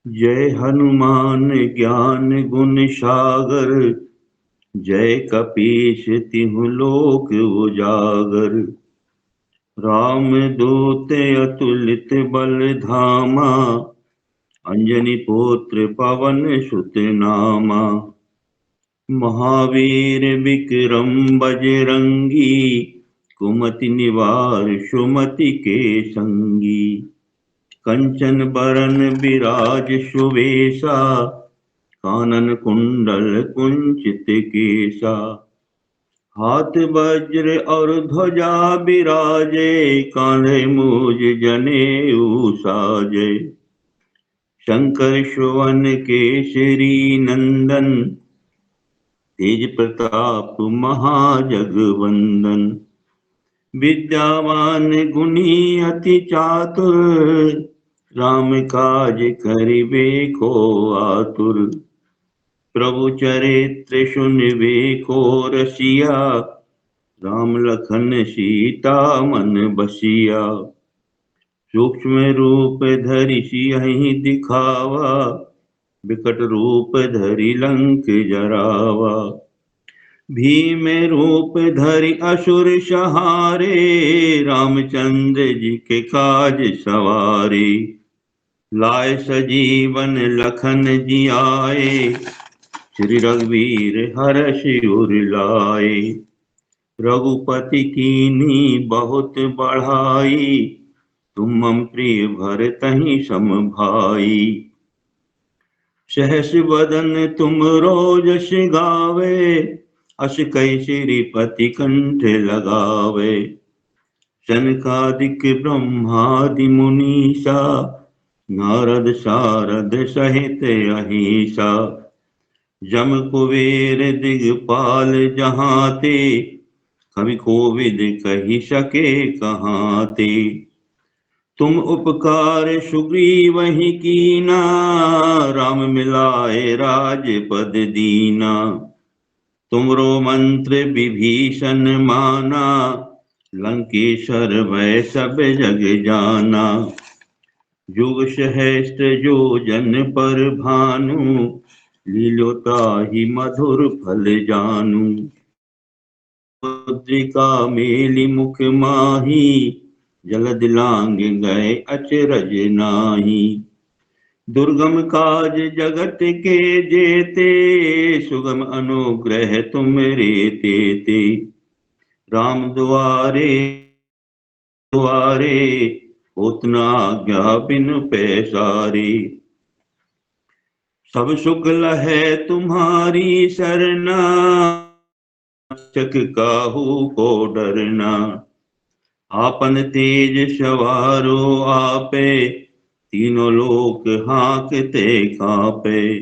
[SPEAKER 3] जय हनुमान ज्ञान गुण सागर। जय कपीस तिहु लोक उजागर। राम दूत अतुलित बल धामा। अंजनी पुत्र पवन सुत नामा। महावीर विक्रम बजरंगी। कुमति निवार सुमति के संगी। कंचन बरन विराज सुवेशा। कानन कुंडल कुंचित केसा। हाथ वज्र और ध्वजा विराजे। कांधे मूज जनेऊ साजे। शंकर सुवन केसरी नंदन। तेज प्रताप महाजगवंदन। विद्यावान गुणी अति चातुर। राम काज करिबे को आतुर। प्रभु चरित्र सुनिबे को रसिया। राम लखन सीता मन बसिया। सूक्ष्म रूप धरि सियहि दिखावा। विकट रूप धरि लंक जरावा। भीम रूप धरि असुर सहारे। रामचंद्र जी के काज सवारे। लाए सजीवन लखन जियाए। श्री रघुवीर हर्षि उर लाए। रघुपति कीन्ही बहुत बढ़ाई। तुम मम प्रिय भरतहि सम भाई। सहस बदन तुम रोजस गावे। अस कहि श्रीपति कंठ लगावे। सनकादिक ब्रह्मादि मुनीसा। नारद सारद सहित अहिसा। जम कुबेर दिगपाल जहाते। कवि कोविद कहि सके कहाते। तुम उपकार सुग्रीवहि कीना। राम मिलाए राजपद दीना। तुमरो मंत्र विभीषण माना। लंकेश्वर भय सब जग जाना। जुग सहस्त्र जो जन पर भानु। लील्योताहि मधुर फल जानू। मुद्रिका मेलि मुख माही। जलद लांग गए अचरज नाही। दुर्गम काज जगत के जेते। सुगम अनुग्रह तुम रे तेते। राम दुआरे दुआरे। होत न आज्ञा बिनु पैसारे। सब सुख लहै तुम्हारी सरना। चक काहू को डरना। आपन तेज सवारो आपे। तीनों लोक हांकते कांपे।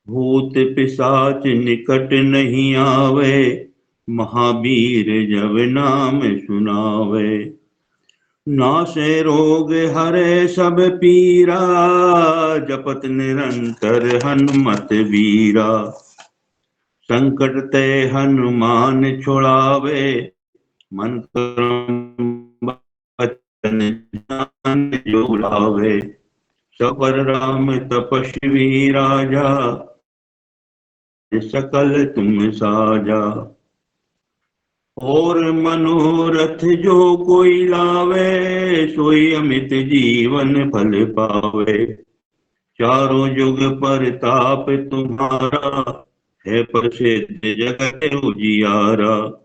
[SPEAKER 3] भूत पिशाच निकट नहीं आवे। महावीर जब नाम सुनावे। नासे रोग हरे सब पीरा। जपत निरंतर हनुमत वीरा। संकट ते हनुमान छुड़ावे। मन क्रम बचन ध्यान जो लावे। सबर राम तपस्वी राजा। सकल तुम साजा। और मनोरथ जो कोई लावे। सोई अमित जीवन फल पावे। चारों जुग परताप तुम्हारा। है प्रसिद्ध जगत उजियारा।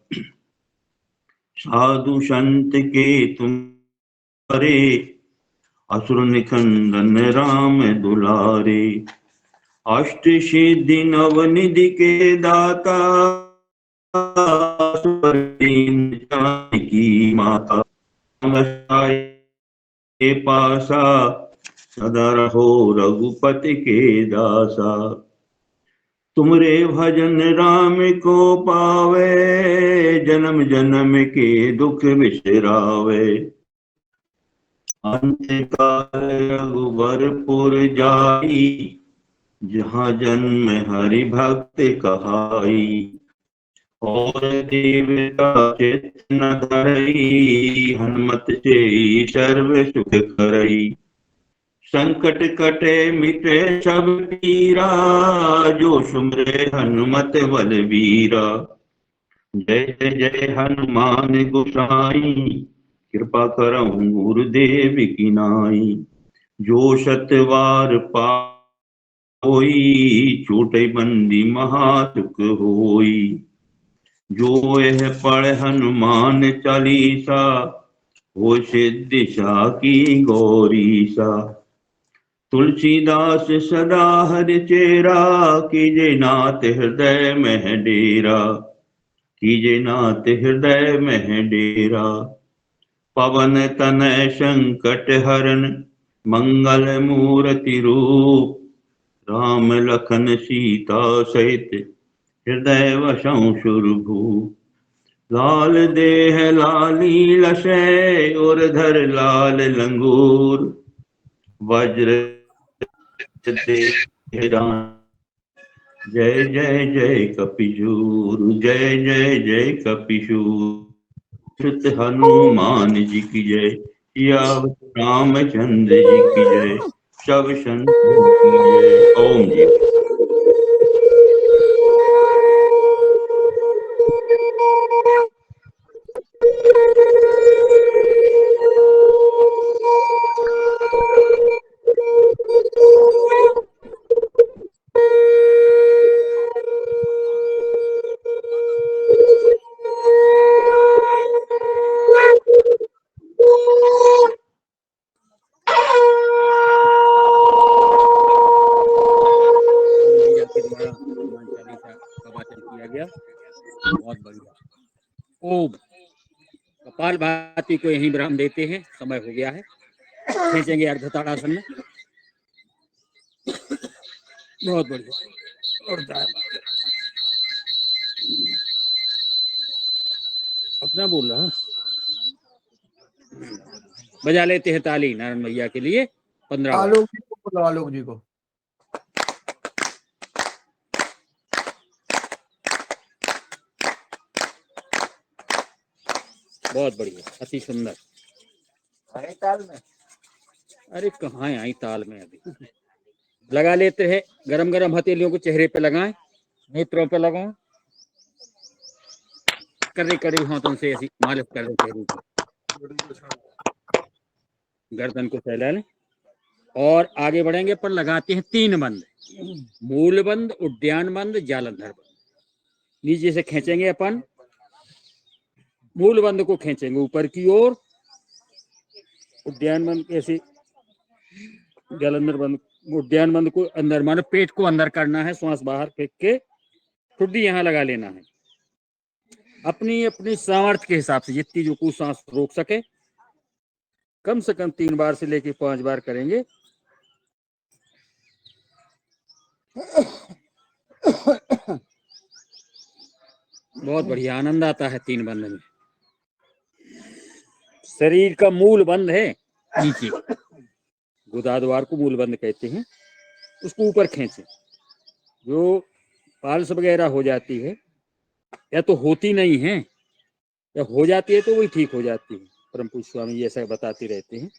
[SPEAKER 3] साधु संत के तुम्हारे। असुर निकंदन राम दुलारे। अष्ट सिद्धि नव निधि के दाता। की माता। के पासा। सदा रहो रघुपति के दासा। तुमरे भजन राम को पावे, जन्म जन्म के दुख बिसरावे। अंत काल रघुबरपुर जाई, जहाँ जन्म हरि भक्त कहाई। और देवता चित्त न धरई, हनुमत से सर्व सुख करई। संकट कटे मिटे सब पीरा, जो सुमरे हनुमत बलबीरा। जय जय जय हनुमान गोसाई, कृपा करहु गुरुदेव की नाई। जो सतवार पाई, छूटे बंदी महासुख होई। जो यह पढ़ हनुमान चालीसा, हो सिद्धि की गौरीसा। तुलसीदास सदा हरि चेरा, कीजे नाथ हृदय में डेरा। कीजे नाथ हृदय में डेरा। पवन तनय संकट हरन, मंगल मूर्ति रूप। राम लखन सीता सहित, हृदय वसौ सुरभूप। लाल देह लाली लसै, और धर लाल लंगूर। वज्र देहरान, जय जय जय कपिशूर। जय जय जय कपिशूर। श्रुत हनुमान जी की जय, सियावत रामचंद्र जी की जय। सब संतों की जय। ओम जी।
[SPEAKER 1] भैया के द्वारा हनुमान चालीसा का वाचन किया गया। बहुत बढ़िया। ओम। कपाल भाती को यहीं विराम देते हैं, समय हो गया है। खींचेंगे अर्ध ताड़ासन में। बहुत बढ़िया। और दाएं बाएं। अपना बोल रहा है। बजा लेते हैं ताली नारायण भैया के लिए 15 बार।
[SPEAKER 5] आलोक जी को बोलो, आलोक जी को।
[SPEAKER 1] बहुत बढ़िया, अति सुंदर।
[SPEAKER 2] अरे ताल में
[SPEAKER 1] अरे कहाँ आई ताल में अभी। लगा लेते हैं। गरम गरम हथेलियों को चेहरे पे लगाएं, नेत्रों पे लगाएं। करे करे हाथों से ऐसी मालिश कर दें चेहरे को। गर्दन को फैला लें और आगे बढ़ेंगे। पर लगाते हैं 3 बंद। मूल बंद, उद्यान बंद, जालंधर बंद। नीचे से खींचेंगे अपन। मूल बंद को खींचेंगे ऊपर की ओर। उद्यान बंद कैसे, जालंधर बंद, उद्यान बंद को अंदर, मानो पेट को अंदर करना है, श्वास बाहर फेंक के ठुड्डी यहाँ लगा लेना है। अपनी अपनी सामर्थ्य के हिसाब से जितनी जो कुछ सांस रोक सके, कम से कम 3 बार से लेके 5 बार करेंगे। बहुत बढ़िया, आनंद आता है 3 बंद में। शरीर का मूल बंद है नीचे, गुदाद्वार को मूल बंद कहते हैं। उसको ऊपर खींचे। जो पाल्स वगैरह हो जाती है, या तो होती नहीं है या हो जाती है तो वही ठीक हो जाती है। परम पूज्य स्वामी जी ऐसा बताते रहते हैं।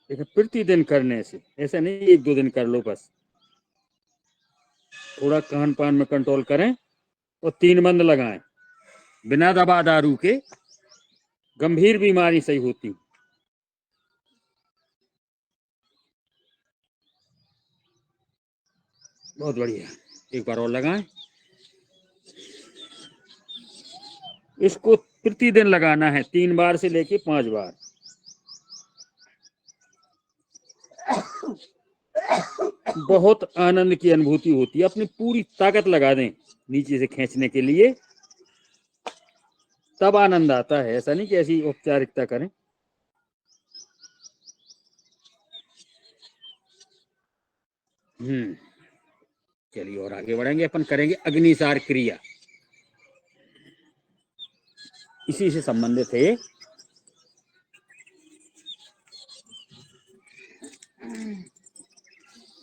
[SPEAKER 1] लेकिन प्रतिदिन करने से ऐसा नहीं 1-2 दिन कर लो बस। थोड़ा खान पान में कंट्रोल करें और 3 बंद लगाएं। बिना दवा दारू के गंभीर बीमारी सही होती। बहुत बढ़िया, एक बार और लगाएं। इसको प्रतिदिन लगाना है 3 बार से लेके 5 बार। बहुत आनंद की अनुभूति होती है। अपनी पूरी ताकत लगा दें नीचे से खींचने के लिए, तब आनंद आता है। ऐसा नहीं कि ऐसी औपचारिकता करें। चलिए और आगे बढ़ेंगे, अपन करेंगे अग्निसार क्रिया, इसी से संबंधित है ये।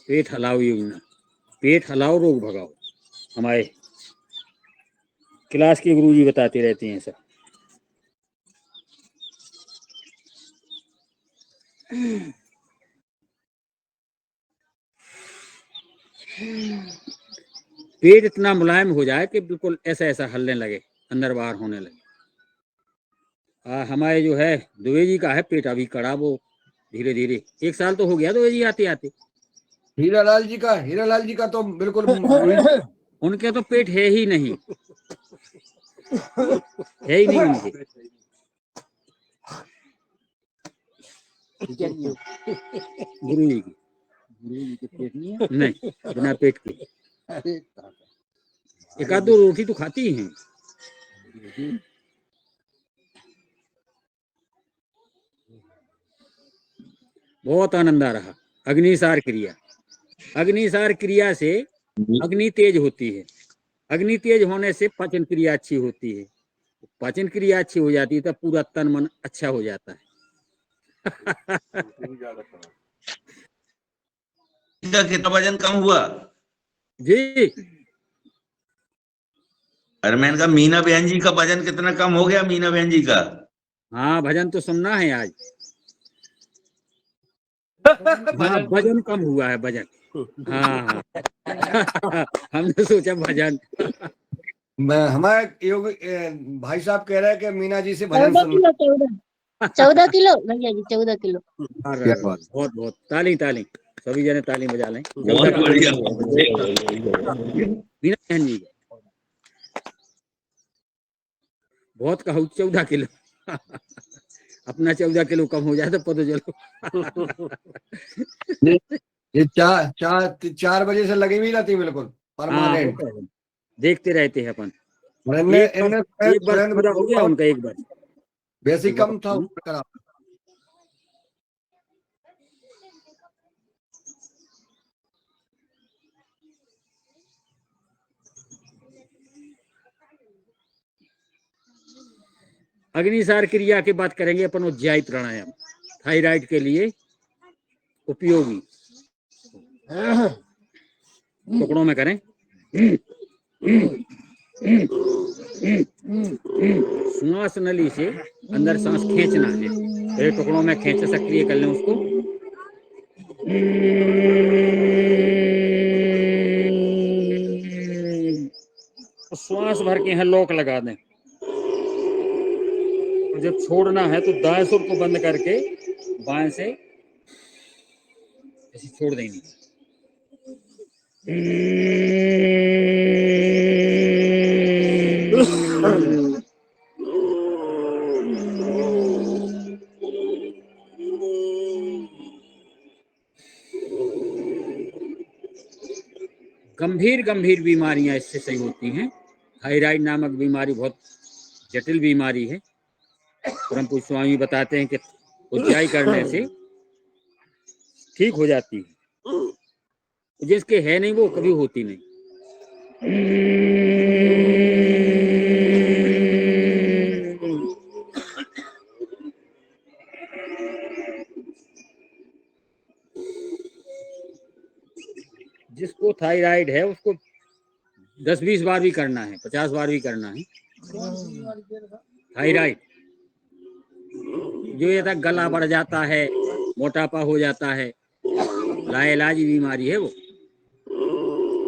[SPEAKER 1] पेट हलाओ योजना, पेट हलाओ रोग भगाओ, हमारे क्लास के गुरुजी बताते रहते हैं सर। पेट इतना मुलायम हो जाए कि बिल्कुल ऐसा ऐसा हलने लगे, अंदर बाहर होने लगे। हमारे जो है दुबे जी का है पेट अभी कड़ा, वो धीरे धीरे 1 साल तो हो गया दुबे जी आते आते।
[SPEAKER 5] हीरालाल जी का तो बिल्कुल
[SPEAKER 1] उनके तो पेट है ही नहीं, है ही नहीं उनके। गुरु जी के पेट नहीं है, नहीं बिना पेट के। एक आध दो रोटी तो खाती हैं। बहुत आनंद आ रहा। अग्निसार क्रिया, अग्निसार क्रिया से अग्नि तेज होती है, अग्नि तेज होने से पाचन क्रिया अच्छी होती है, पाचन क्रिया अच्छी हो जाती है तब पूरा तन मन अच्छा हो जाता है।
[SPEAKER 3] का कितना वजन कम हुआ?
[SPEAKER 1] जी
[SPEAKER 3] अरे मैंने कहा मीना बहन जी का वजन कितना कम हो गया, मीना बहन जी का?
[SPEAKER 1] हाँ भजन तो सुनना है आज। हाँ वजन कम हुआ है, वजन। हाँ हमने सोचा भजन।
[SPEAKER 5] हमारे योग भाई साहब कह रहे हैं कि मीना जी से भजन
[SPEAKER 7] 14
[SPEAKER 5] सुन।
[SPEAKER 7] किलो 14 किलो भैया जी, 14 किलो।
[SPEAKER 1] बहुत बहुत ताली ताली, सभी जने ताली बजा लें।
[SPEAKER 3] बहुत बढ़िया।
[SPEAKER 1] मीना बहन जी बहुत कहूँ 14 किलो। अपना 14 किलो कम हो जाए तो पता चलो।
[SPEAKER 5] ये 4 बजे से लगी हुई रहती बिल्कुल परमानेंट।
[SPEAKER 1] देखते रहते हैं अपन।
[SPEAKER 5] एक
[SPEAKER 1] बार पूरा हो गया उनका, एक बार
[SPEAKER 5] वैसे कम था।
[SPEAKER 1] अग्निसार क्रिया के बात करेंगे अपन उज्जाई प्राणायाम, थायराइड के लिए उपयोगी। टुकड़ों में करें, श्वास नली से अंदर सांस खींचना है, फिर टुकड़ों में खींचे, सक्रिय कर लें उसको। श्वास भर के यहाँ लॉक लगा दें, और जब छोड़ना है तो दाएं सुर को बंद करके बाएं से ऐसे छोड़ देंगे। गंभीर गंभीर बीमारियां इससे सही होती हैं। थायराइड नामक बीमारी बहुत जटिल बीमारी है, परम पूज्य स्वामी बताते हैं कि उज्जाई करने से ठीक हो जाती है, जिसके है नहीं वो कभी होती नहीं। जिसको थायराइड है उसको 10-20 बार भी करना है, 50 बार भी करना है। थायराइड जो ये तक गला बढ़ जाता है, मोटापा हो जाता है, लाइलाजी बीमारी है, वो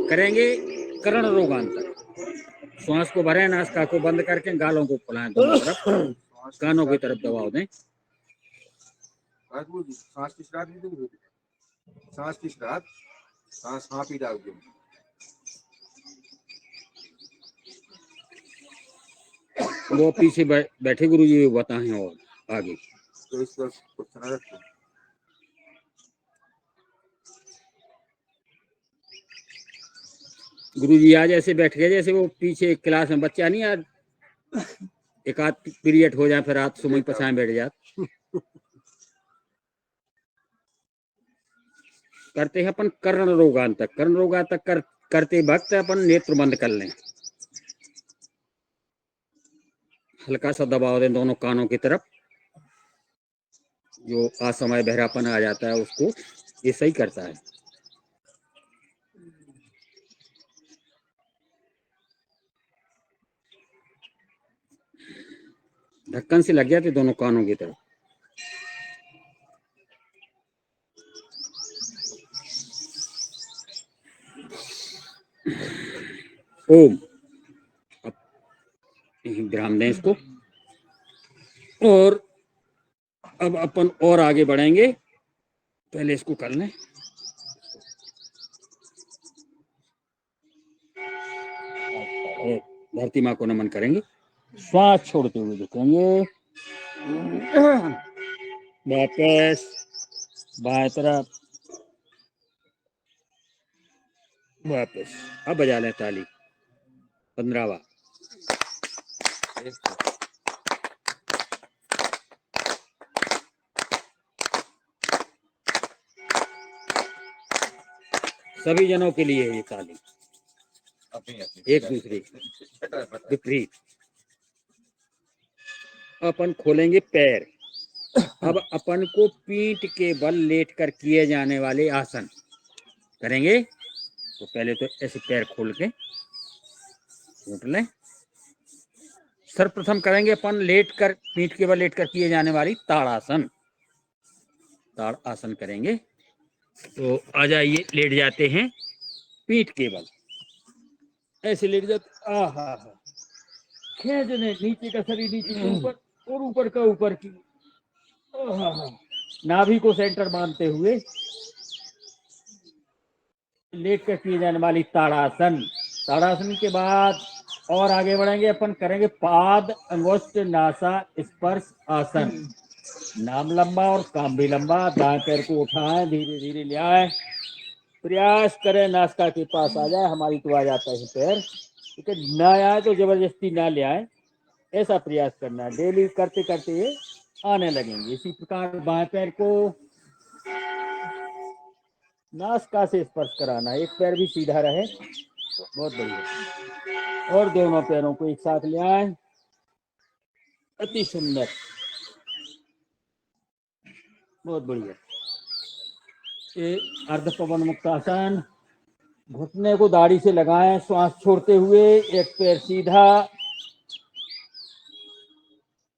[SPEAKER 1] करेंगे कर्ण रोगांतर। श्वास को भरें, नासिका को बंद करके गालों को फुलाएं दोनों तरफ, कानों की तरफ दबाव दें।
[SPEAKER 2] सांस की शराब नहीं दूंगी, सांस की शराब, सांस हाँ पी डाल दूंगी।
[SPEAKER 1] वो पीछे बैठे गुरु जी बताएं और आगे।
[SPEAKER 2] तो इस पर कुछ ना रखो।
[SPEAKER 1] गुरु जी आज ऐसे बैठ गए जैसे वो पीछे क्लास में बच्चा नहीं, आज एक आध पीरियड हो जाए फिर रात सुबह पछाएं बैठ जाते। करते हैं अपन कर्ण रोगांतक। कर्ण रोगांतक करते वक्त अपन नेत्र बंद कर लें, हल्का सा दबाव दें दोनों कानों की तरफ, जो असमय बहरापन आ जाता है उसको ये सही करता है। ढक्कन से लग जाते दोनों कानों की तरफ। ओम, अब विराम दें इसको, और अब अपन और आगे बढ़ेंगे। पहले इसको कर लें। धरती माँ को नमन करेंगे, श्वास छोड़ते हुए दिखेंगे, वापस बाएं तरफ, वापस। अब बजा लें ताली 15वां। सभी जनों के लिए ये ताली, एक दूसरे विपरीत। अपन खोलेंगे पैर। अब अपन को पीठ के बल लेटकर किए जाने वाले आसन करेंगे। तो पहले तो ऐसे पैर खोल के घुट लें। सर्वप्रथम करेंगे अपन लेटकर, पीठ के बल लेटकर किए जाने वाली ताड़ासन। ताड़ आसन करेंगे। तो आ जाइए, लेट जाते हैं पीठ के बल, ऐसे लेट जाते। आहा, खींच लें नीचे का शरीर नीचे के ऊपर और ऊपर का ऊपर की। नाभि को सेंटर मानते हुए लेट कर किए जाने वाली ताड़ासन। ताड़ासन के बाद और आगे बढ़ेंगे, अपन करेंगे पाद अंगुष्ठ नासा स्पर्श आसन। नाम लंबा और काम भी लंबा। दाएं पैर को उठाएं, धीरे धीरे ले आए, प्रयास करें नासिका के पास आ जाए। हमारी तो आ जाता है पैर, ठीक है, ना आए तो जबरदस्ती ना ले आए, ऐसा प्रयास करना है। डेली करते करते ये आने लगेंगे। इसी प्रकार बाएं पैर को नासिका से स्पर्श कराना, एक पैर भी सीधा रहे तो बहुत बढ़िया। और दोनों पैरों को एक साथ ले आए, अति सुंदर, बहुत बढ़िया। ये अर्ध पवन मुक्तासन। घुटने को दाढ़ी से लगाएं, श्वास छोड़ते हुए, एक पैर सीधा,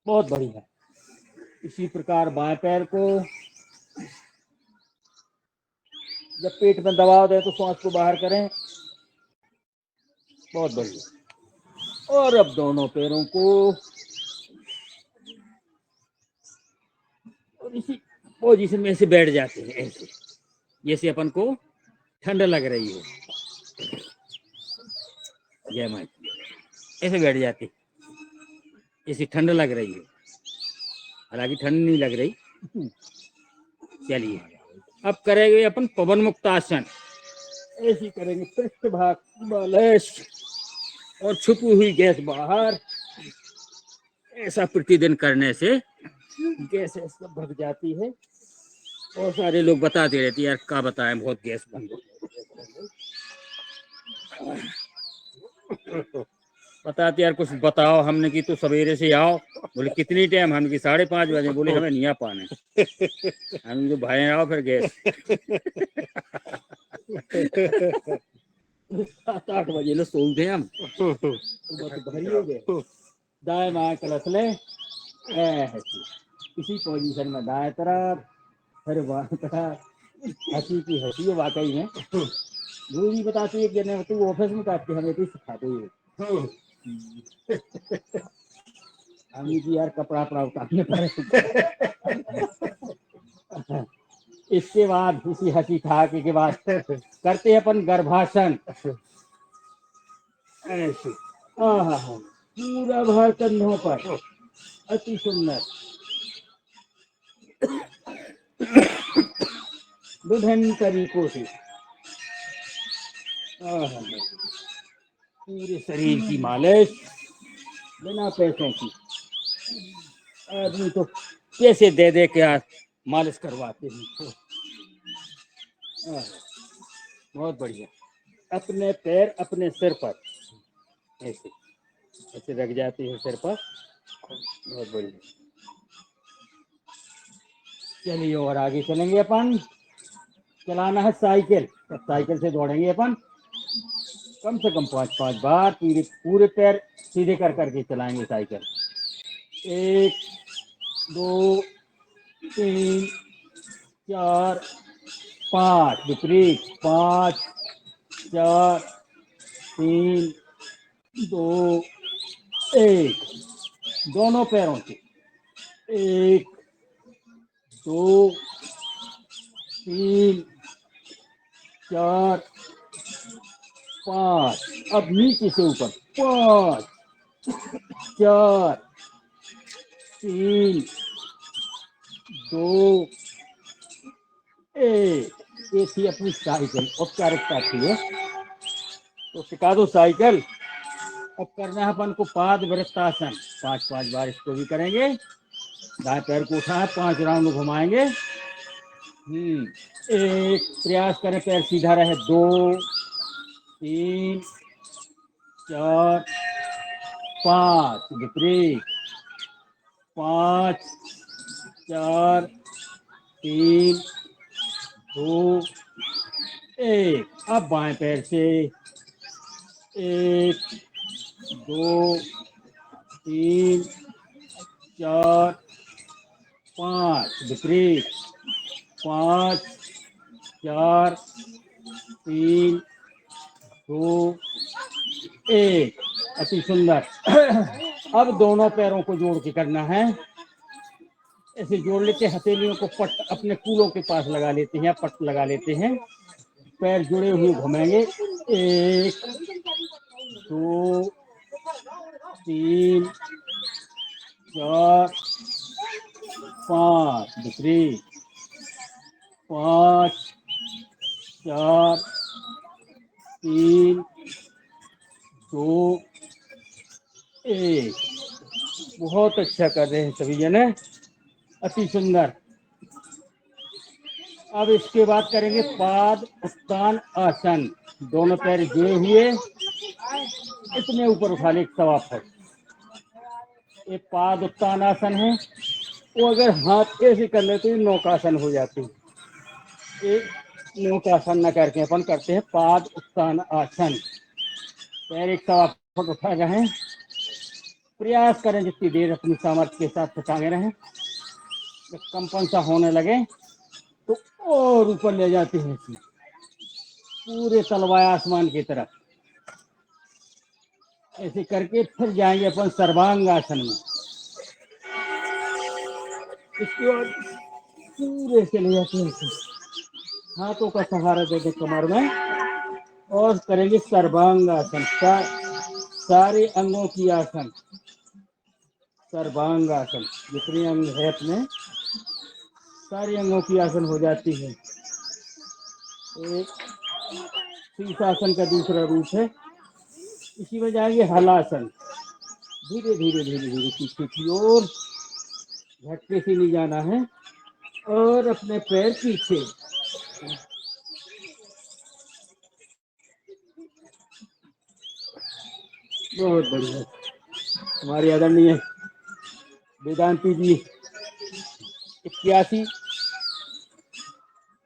[SPEAKER 1] बहुत बढ़िया। इसी प्रकार बाएं पैर को जब पेट में दबाव दें तो श्वास को बाहर करें, बहुत बढ़िया। और अब दोनों पैरों को और इसी पोजीशन में से बैठ जाते हैं, ऐसे जैसे अपन को ठंड लग रही हो। जय माता, ऐसे बैठ जाते जैसे ठंड लग रही हो, हालांकि ठंड नहीं लग रही। चलिए अब करेंगे अपन पवन मुक्तासन। ऐसे करेंगे, पृष्ठ भाग बालश और छुपी हुई गैस बाहर। ऐसा प्रतिदिन करने से गैस सब भग जाती है। और सारे लोग बताते रहते यार, क्या बताएं, बहुत गैस बन गई। बताते यार कुछ बताओ। हमने की तो सवेरे से आओ। बोले कितनी टाइम? हमने की 5:30 बजे। बोले हमें नहीं आ पाने। हम जो भाई आओ फिर गैस 7-8 बजे लो सोते हम, तो भरी हो गए। दाएं बाएं कलश ले, इसी पोजीशन में दाएं तरफ, फिर बाएं तरफ। हंसी की हंसी है वाकई में। गुरु जी बताते हैं कि तू ऑफिस में काटते हमें तो सिखाते हुए हमें भी यार कपड़ा वपड़ा उतारने पड़े। इसके बाद इसी हंसी ठहाके के बाद करते हैं अपन गर्भासन। ऐसे पूरा भार कंधों पर, अति सुंदर, विभिन्न तरीकों से पूरे शरीर की मालिश बिना पैसों की। आदमी तो पैसे दे दे के मालिश करवाते हैं। बहुत बढ़िया। अपने पैर अपने सिर पर ऐसे ऐसे रख जाती है सिर पर। बहुत बढ़िया। चलिए और आगे चलेंगे अपन। चलाना है साइकिल। अब साइकिल से दौड़ेंगे अपन कम से कम 5-5 बार। पूरे पूरे पैर सीधे कर करके चलाएंगे साइकिल। 1 2 3 4 5 विपरीत 5 4 3 2 1 दोनों पैरों से 1 2 3 4 5। अब नीचे से ऊपर 5 4 3 2 1। ये थी अपनी साइकिल, औपचारिकता थी है। तो सिखा दो साइकिल। अब करना है अपन को पाद वृत्तासन। 5-5 बार इसको भी करेंगे। दाएं पैर को उठा है 5 राउंड घुमाएंगे। 1 प्रयास करें पैर सीधा रहे। 2 3 4 5 विपरीत 5 4 3 2 1। अब बाएं पैर से 1 2 3 4 5 विपरीत 5 4 3 2 1। अति सुंदर। अब दोनों पैरों को जोड़ के करना है। ऐसे जोड़ लेते हैं, हथेलियों को पट अपने कूलों के पास लगा लेते हैं या पट लगा लेते हैं। पैर जुड़े हुए घुमाएंगे। 1 2 3 4 5 विपरीत 5 4 3 2 1। बहुत अच्छा कर रहे हैं सभी जने, अति सुंदर। अब इसके बाद करेंगे पाद उत्तान आसन। दोनों पैर जुड़े हुए इतने ऊपर उठा ले 1.25 फुट। ये पाद उत्तान आसन है। वो अगर हाथ ऐसे कर ले तो ये नौकासन हो जाती है। एक नौकासन न करके अपन करते हैं पाद उत्तान आसन। पैर 1.25 फुट उठा रहे। प्रयास करें जितनी देर अपनी सामर्थ्य के साथ टांगे रहें। जब कंपन सा होने लगे तो और ऊपर ले जाते हैं पूरे तलवार आसमान की तरफ। ऐसे करके फिर जाएंगे अपन सर्वांग आसन में। इसके बाद पूरे चले जाते हैं, हाथों का सहारा देते कमर में और करेंगे सर्वांग आसन। सारे अंगों की आसन। सर्वांग आसन जितने अंग है अपने सारे अंगों की आसन हो जाती है। एक शीर्षासन का दूसरा रूप है। इसी में जाएंगे हलासन। धीरे धीरे धीरे धीरे पीछे की ओर, झटके से नहीं जाना है और अपने पैर पीछे। बहुत बढ़िया। हमारे आदरणीय वेदांती जी 81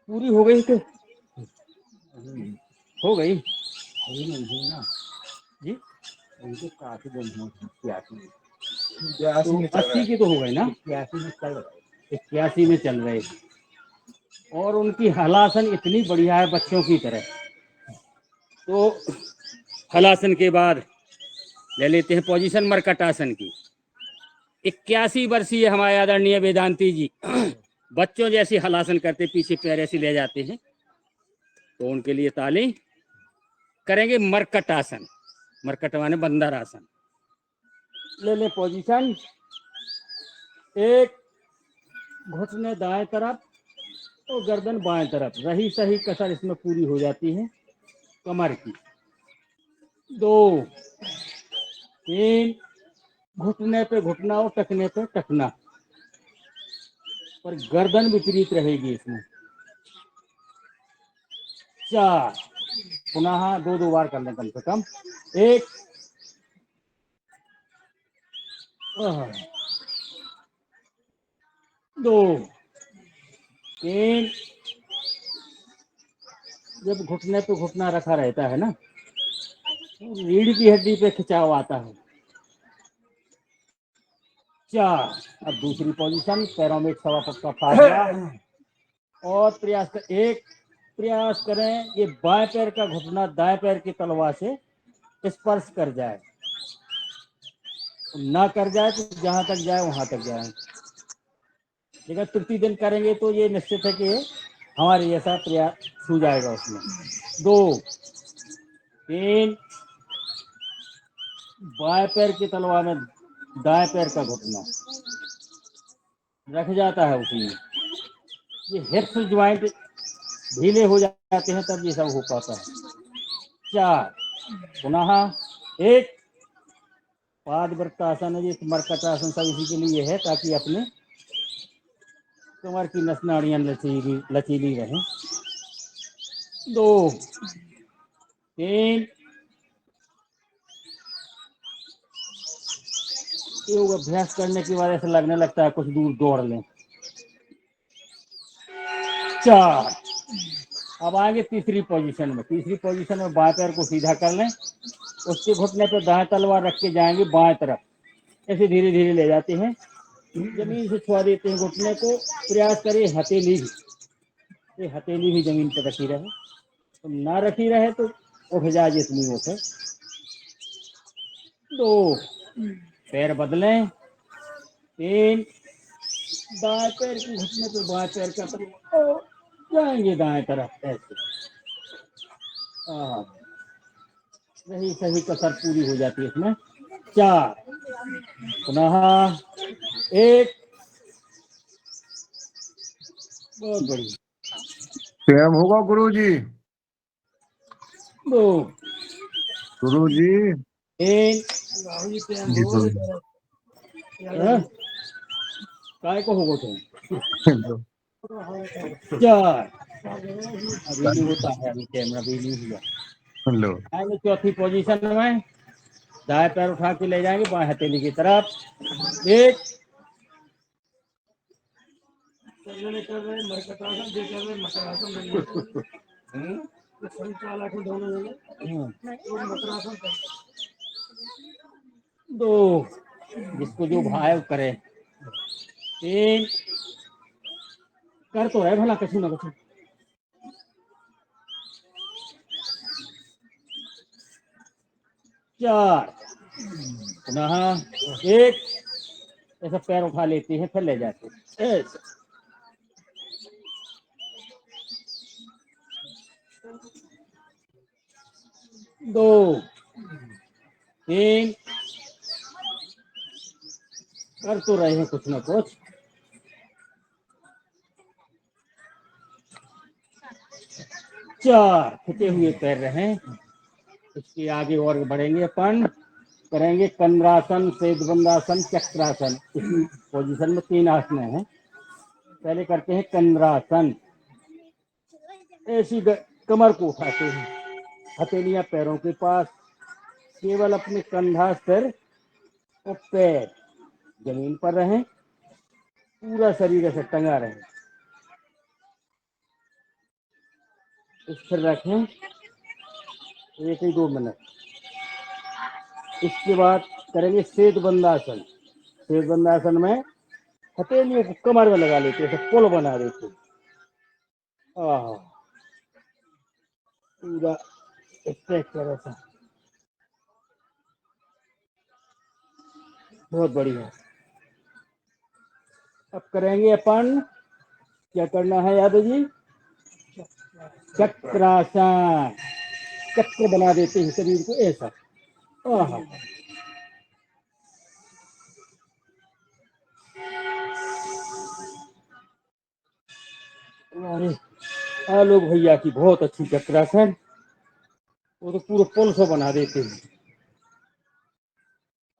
[SPEAKER 1] पूरी हो गई थे, हो गई नहीं ना जी। उनके काफी दिन हो 80 की तो हो गई ना। 81 में चल रहे थे और उनकी हलासन इतनी बढ़िया है बच्चों की तरह। तो हलासन के बाद ले लेते हैं पोजीशन मरकट आसन की। 81 वर्षीय हमारे आदरणीय वेदांती जी बच्चों जैसी हलासन करते, पीछे पैर ऐसे ले जाते हैं। तो उनके लिए ताली। करेंगे मरकट आसन। मरकट माने बंदर आसन। ले ले पोजीशन। एक घुटने दाएं तरफ और गर्दन बाएं तरफ। रही सही कसर इसमें पूरी हो जाती है कमर की। 2 3 घुटने पे घुटना और टखने पे टखना, पर गर्दन विपरीत रहेगी इसमें। 4 पुनः दो बार कर लें कम से कम। 1 2 3। जब घुटने पे घुटना रखा रहता है ना, रीढ़ की हड्डी पे खिंचाव आता है। 4। अब दूसरी पोजीशन, पैरों में 1 सवा फुट का फासला और प्रयास कर। 1 प्रयास करें ये बाएं पैर का घुटना दाएं पैर की तलवा से स्पर्श कर जाए, ना कर जाए तो जहां तक जाए वहां तक जाए। लेकिन तृतीय दिन करेंगे तो ये निश्चित है कि हमारे जैसा प्रयास छू जाएगा उसमें। 2 3। बाएं पैर की तलवा में दाएं पैर का घुटना रख जाता है उसमें। ये हिप्स ज्वाइंट ढीले हो जाते हैं तब ये सब हो पाता है। 4 पुनः 1 पादवृत्तासन है, ये मरकटासन सब इसी के लिए है ताकि अपने कमर की नस नाड़ियां लचीली रहें। 2 3। योग अभ्यास करने की वजह से लगने लगता है कुछ दूर दौड़ लें। 4। अब आएंगे तीसरी पोजीशन में। तीसरी पोजीशन में बाएं पैर को सीधा कर लें, उसके घुटने पे दाएं तलवार रख के जाएंगे बाएं तरफ, ऐसे धीरे धीरे ले जाते हैं, जमीन से छुआ देते हैं घुटने को। प्रयास करिए हथेली भी जमीन पर रखी रहे, तो ना रखी रहे तो उठ जाए जितनी उठे। 2 पैर बदलें। 3 दाएं पैर के घुटने पे बाएं पैर का तरफ जाएंगे दाएं तरफ ऐसे। सही कसर पूरी हो जाती है इसमें। 4 पुनः 1। बहुत बढ़िया।
[SPEAKER 5] स्वयं होगा गुरुजी।
[SPEAKER 1] 2
[SPEAKER 5] गुरुजी
[SPEAKER 1] 3।
[SPEAKER 5] जी गुरु
[SPEAKER 1] काय को होगा तुम? 4 अभी नहीं होता है, अभी कैमरा भी नहीं हुआ।
[SPEAKER 5] हेलो
[SPEAKER 1] आएंगे चौथी पोजीशन में, दाएं पैर उठा के ले जाएंगे बाएं हथेली की तरफ। 1 2 जिसको जो भाव करे। 3 कर तो रहे भला कछु ना कछु। 4 पुनः 1 ऐसा पैर उठा लेते हैं फिर ले जाते हैं ऐसे। 2 3 कर तो रहे हैं कुछ ना कुछ। 4 खिंचे हुए पैर रहें। इसके आगे और बढ़ेंगे अपन, करेंगे कंद्रासन, सेतबंदासन, चक्रासन। इसी पोजीशन में 3 आसन हैं। पहले करते हैं कंद्रासन। ऐसी कमर को उठाते हैं, हथेलियां पैरों के पास, केवल अपने कंधा सिर और पैर जमीन पर रहें, पूरा शरीर ऐसे टंगा रहे। स्थिर रखें 1 ही 2 मिनट। इसके बाद करेंगे सेतबंदासन। सेतबंदासन में हथेलियों को कमर में लगा लेते हैं, पुल बना देते हैं। पूरा स्ट्रेच ऐसा, बहुत बढ़िया। अब करेंगे अपन, क्या करना है यादव जी? चक्रासन। चक्र बना देते हैं शरीर को ऐसा। अरे आलोक भैया की बहुत अच्छी चक्रासन, वो तो पूरा पुल सा बना देते हैं।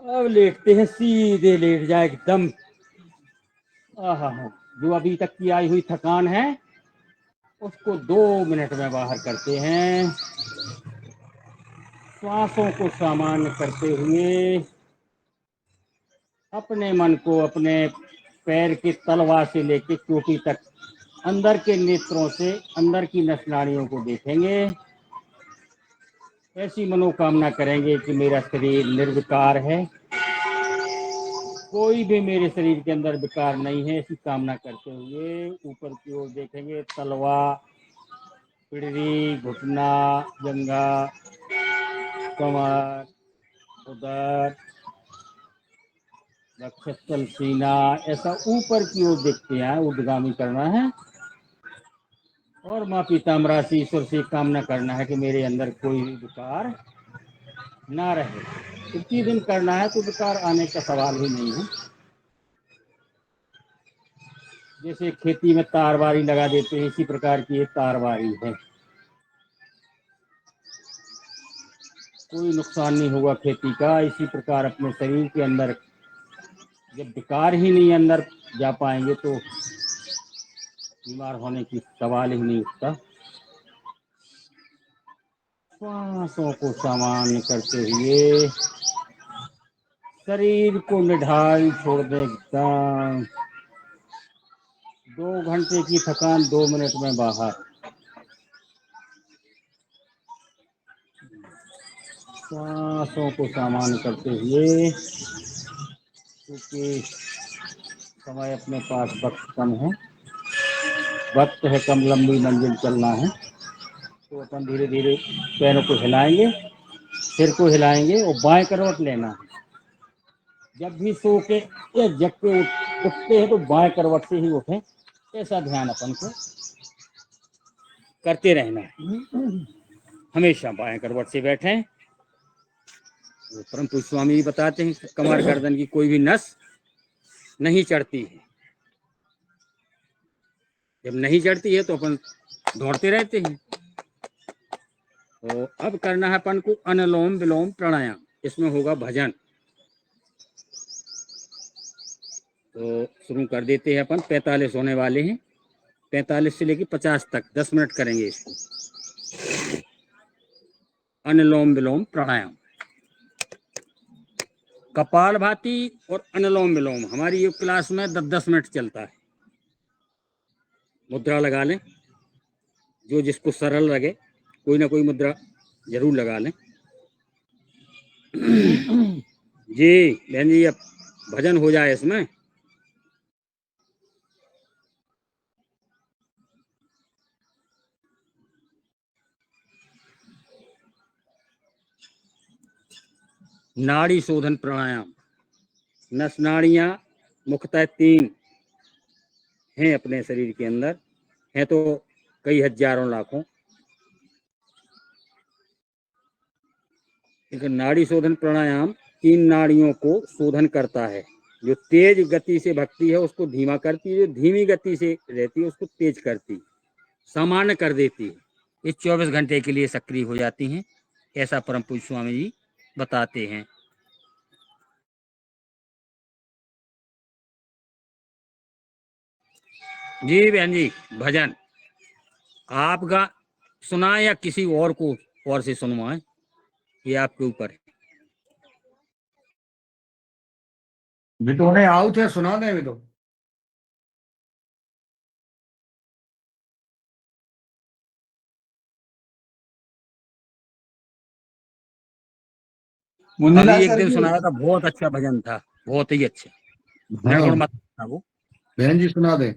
[SPEAKER 1] अब लेटते हैं, सीधे लेट जाए एकदम। जो अभी तक की आई हुई थकान है उसको 2 मिनट में बाहर करते हैं। श्वासों को सामान्य करते हुए अपने मन को अपने पैर के तलवा से लेकर चोटी तक अंदर के नेत्रों से अंदर की नस नाड़ियों को देखेंगे। ऐसी मनोकामना करेंगे कि मेरा शरीर निर्विकार है, कोई भी मेरे शरीर के अंदर विकार नहीं है। ऐसी कामना करते हुए ऊपर की ओर देखेंगे। तलवा, पिड़री, घुटना, जंघा, कमर, उदर, वक्षस्थल, सीना, ऐसा ऊपर की ओर देखते हैं। ऊर्ध्वगामी करना है और माँ पीताम्बरा से ईश्वर से कामना करना है कि मेरे अंदर कोई भी विकार ना रहे। इतनी दिन करना है तो विकार आने का सवाल ही नहीं है। जैसे खेती में तारबारी लगा देते हैं, इसी प्रकार की एक तारबारी है। कोई नुकसान नहीं होगा खेती का। इसी प्रकार अपने शरीर के अंदर जब विकार ही नहीं अंदर जा पाएंगे तो बीमार होने की सवाल ही नहीं उठता। श्वासों को सामान्य करते हुए शरीर को निढाल छोड़ दे एकदम। 2 घंटे की थकान 2 मिनट में बाहर। श्वासों को सामान्य करते हुए, क्योंकि समय अपने पास वक्त कम है, वक्त है कम, लंबी मंजिल चलना है, तो अपन धीरे धीरे पैरों को हिलाएंगे, सिर को हिलाएंगे और बाएं करवट लेना है। जब भी सो के या जग के उठते हैं तो बाएं करवट से ही उठें, ऐसा ध्यान अपन को करते रहना है। हमेशा बाएं करवट से बैठें। तो परम पूज्य स्वामी जी बताते हैं कमर गर्दन की कोई भी नस नहीं चढ़ती है। जब नहीं चढ़ती है तो अपन दौड़ते रहते हैं। तो अब करना है अपन को अनुलोम विलोम प्राणायाम। इसमें होगा भजन। तो शुरू कर देते हैं अपन। 45 होने वाले हैं। 45 से लेकर 50 तक 10 मिनट करेंगे इसको। अनुलोम विलोम प्राणायाम, कपालभाति और अनुलोम विलोम हमारी योग क्लास में 10-10 मिनट चलता है। मुद्रा लगा लें, जो जिसको सरल लगे कोई ना कोई मुद्रा जरूर लगा लें। जी बहन जी, अब भजन हो जाए इसमें। नाड़ी शोधन प्राणायाम। नस नाड़ियां मुख्यतः 3 हैं अपने शरीर के अंदर, हैं तो कई हजारों लाखों। लेकिन नाड़ी शोधन प्राणायाम 3 नाड़ियों को शोधन करता है। जो तेज गति से भक्ति है उसको धीमा करती है, जो धीमी गति से रहती है उसको तेज करती, सामान्य कर देती है। ये 24 घंटे के लिए सक्रिय हो जाती हैं, ऐसा परम पूज्य स्वामी जी बताते हैं। जी बहन जी, भजन आपका सुनाए या किसी और को और से सुनवाएं, ये आपके ऊपर है।
[SPEAKER 5] तो उन्हें आउट है, सुना दें भी तो।
[SPEAKER 1] अभी एक दिन सुनाया था, बहुत अच्छा भजन था, बहुत ही अच्छा।
[SPEAKER 5] हाँ,
[SPEAKER 1] मत था वो।
[SPEAKER 5] बहन जी सुना दें।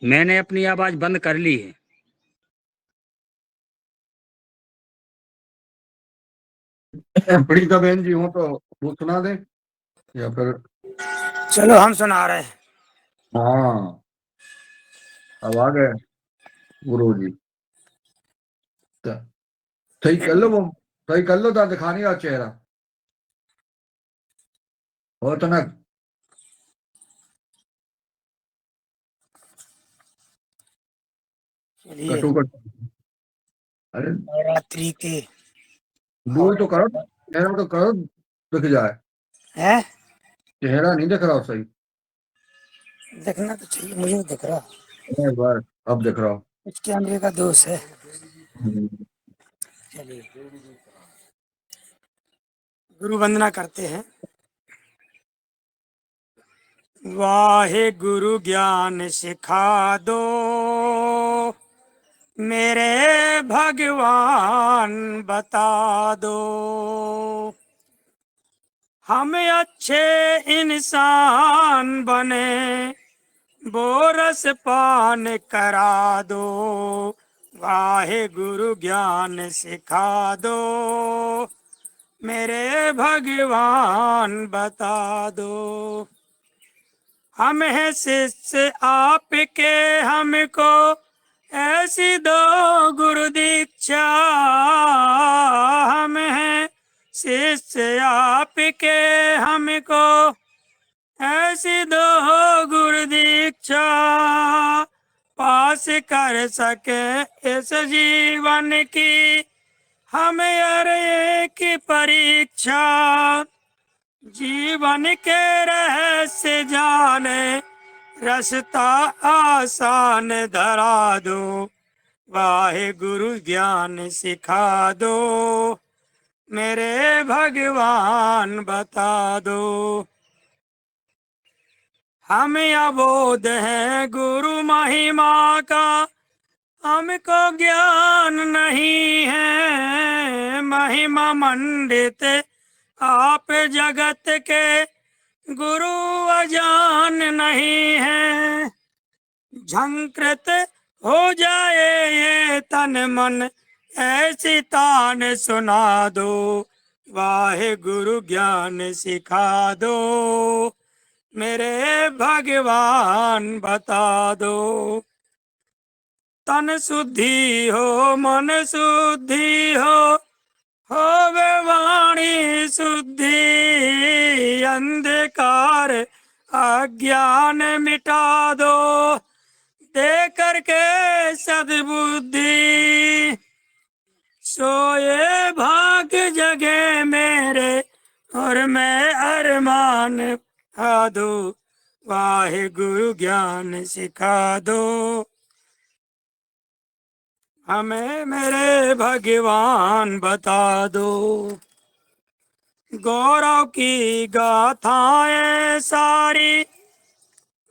[SPEAKER 1] मैंने अपनी आवाज बंद कर ली है।
[SPEAKER 5] प्रीता बहन जी हो तो वो सुना दें या फिर।
[SPEAKER 1] चलो हम सुना रहे हैं।
[SPEAKER 5] हाँ, अब आ गए गुरु जी। सही कर लो, वो सही कर लो, दिखा नहीं रहा चेहरा। हो तो ना
[SPEAKER 8] चलिए
[SPEAKER 5] कटु कट। अरे
[SPEAKER 8] नवरात्रि के
[SPEAKER 5] दूर तो करो, चेहरा तो करो दिख जाए।
[SPEAKER 8] है,
[SPEAKER 5] चेहरा नहीं दिख रहा सही।
[SPEAKER 8] देखना तो चाहिए, मुझे नहीं दिख रहा,
[SPEAKER 5] एक बार अब दिख रहा।
[SPEAKER 8] कुछ कैमरे का दोष है। चलिए गुरु वंदना करते हैं। वाहे गुरु ज्ञान सिखा दो मेरे भगवान, बता दो हम अच्छे इंसान बने, बोरस पान करा दो। वाहे गुरु ज्ञान सिखा दो मेरे भगवान, बता दो हम हैं शिष्य आपके, हमको ऐसी दो गुरु दीक्षा। हम हैं शिष्य आपके, हमको ऐसी दो गुरु दीक्षा। पास कर सके इस जीवन की हम हर एक परीक्षा। जीवन के रहस्य जाने, रास्ता आसान धरा दो। वाहे गुरु ज्ञान सिखा दो मेरे भगवान, बता दो हम अबोध हैं गुरु महिमा का, हमको ज्ञान नहीं है। महिमा मंडित आप जगत के, गुरु अजान नहीं है। झंकृत हो जाए ये तन मन, ऐसी तान सुना दो। वाहे गुरु ज्ञान सिखा दो मेरे भगवान, बता दो तन शुद्धि हो मन शुद्धि हो वे वाणी शुद्धि। अंधकार अज्ञान मिटा दो, दे करके सद्बुद्धि। सोए भाग जगे मेरे, और मैं अरमान खा दो। वाहे गुरु ज्ञान सिखा दो हमें मेरे भगवान, बता दो गौरव की गाथाएं सारी,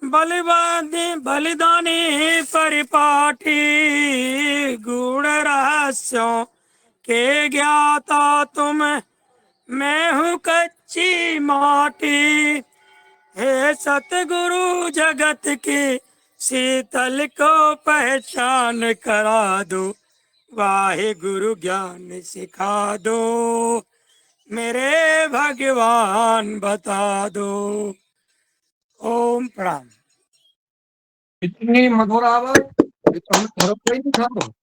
[SPEAKER 8] बलिदानी परिपाठी। गूढ़ रहस्यों के ज्ञाता तुम, मैं हूँ कच्ची माटी। हे सतगुरु जगत की शीतल को पहचान करा दो। वाहे गुरु ज्ञान सिखा दो मेरे भगवान, बता दो। ओम प्रणाम।
[SPEAKER 5] इतनी मधुर आवाज, ये तो हमने भरोसा ही नहीं था। तो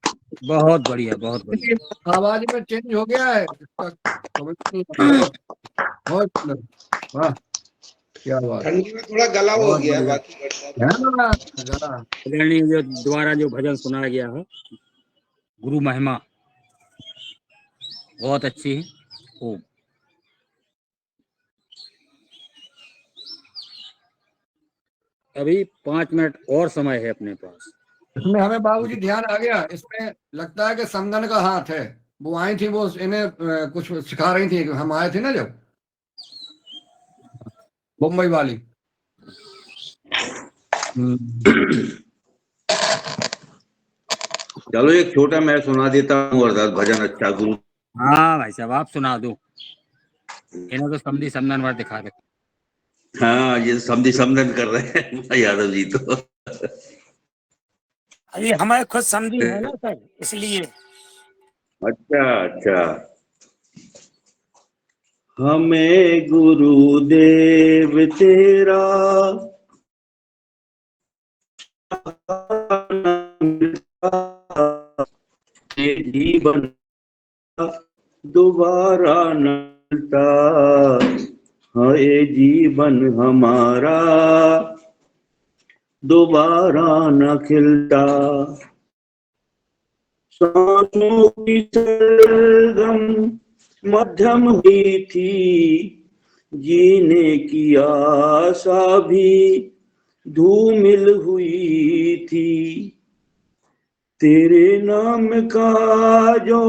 [SPEAKER 1] बहुत बढ़िया, बहुत बढ़िया।
[SPEAKER 5] आवाज में चेंज हो गया है इसका, समझ नहीं आता। बहुत सुंदर, वाह क्या बात।
[SPEAKER 2] ठंडी में थोड़ा गला हो
[SPEAKER 5] बहुत
[SPEAKER 2] गया,
[SPEAKER 5] बढ़िया
[SPEAKER 2] बाकी
[SPEAKER 5] है ना जरा।
[SPEAKER 1] कल्याणी जो द्वारा जो भजन सुनाया गया है, गुरु महिमा, बहुत अच्छी है। ओम। अभी 5 मिनट और समय है अपने पास।
[SPEAKER 5] इसमें हमें बाबूजी ध्यान आ गया, इसमें लगता है कि समदन का हाथ है। वो आई थी, वो इन्हें कुछ सिखा रही थी, हम आए थे ना जब, मुंबई वाली।
[SPEAKER 3] चलो एक छोटा मैं सुना देता हूँ अरदास भजन। अच्छा गुरु।
[SPEAKER 1] हाँ भाई साहब, आप सुना दो। इन्हें तो समधी समदन वर्ड दिखा दे।
[SPEAKER 3] हाँ, ये समझी समझन कर रहे हैं यादव जी तो।
[SPEAKER 8] अभी हमारे खुद समझी है ना सर, इसलिए।
[SPEAKER 3] अच्छा अच्छा। हमें गुरुदेव तेरा जीवन दोबारा न मिलता। है जीवन हमारा दोबारा न खिलता। सांसों की सरगम मध्यम हुई थी, जीने की आशा भी धूमिल हुई थी। तेरे नाम का जो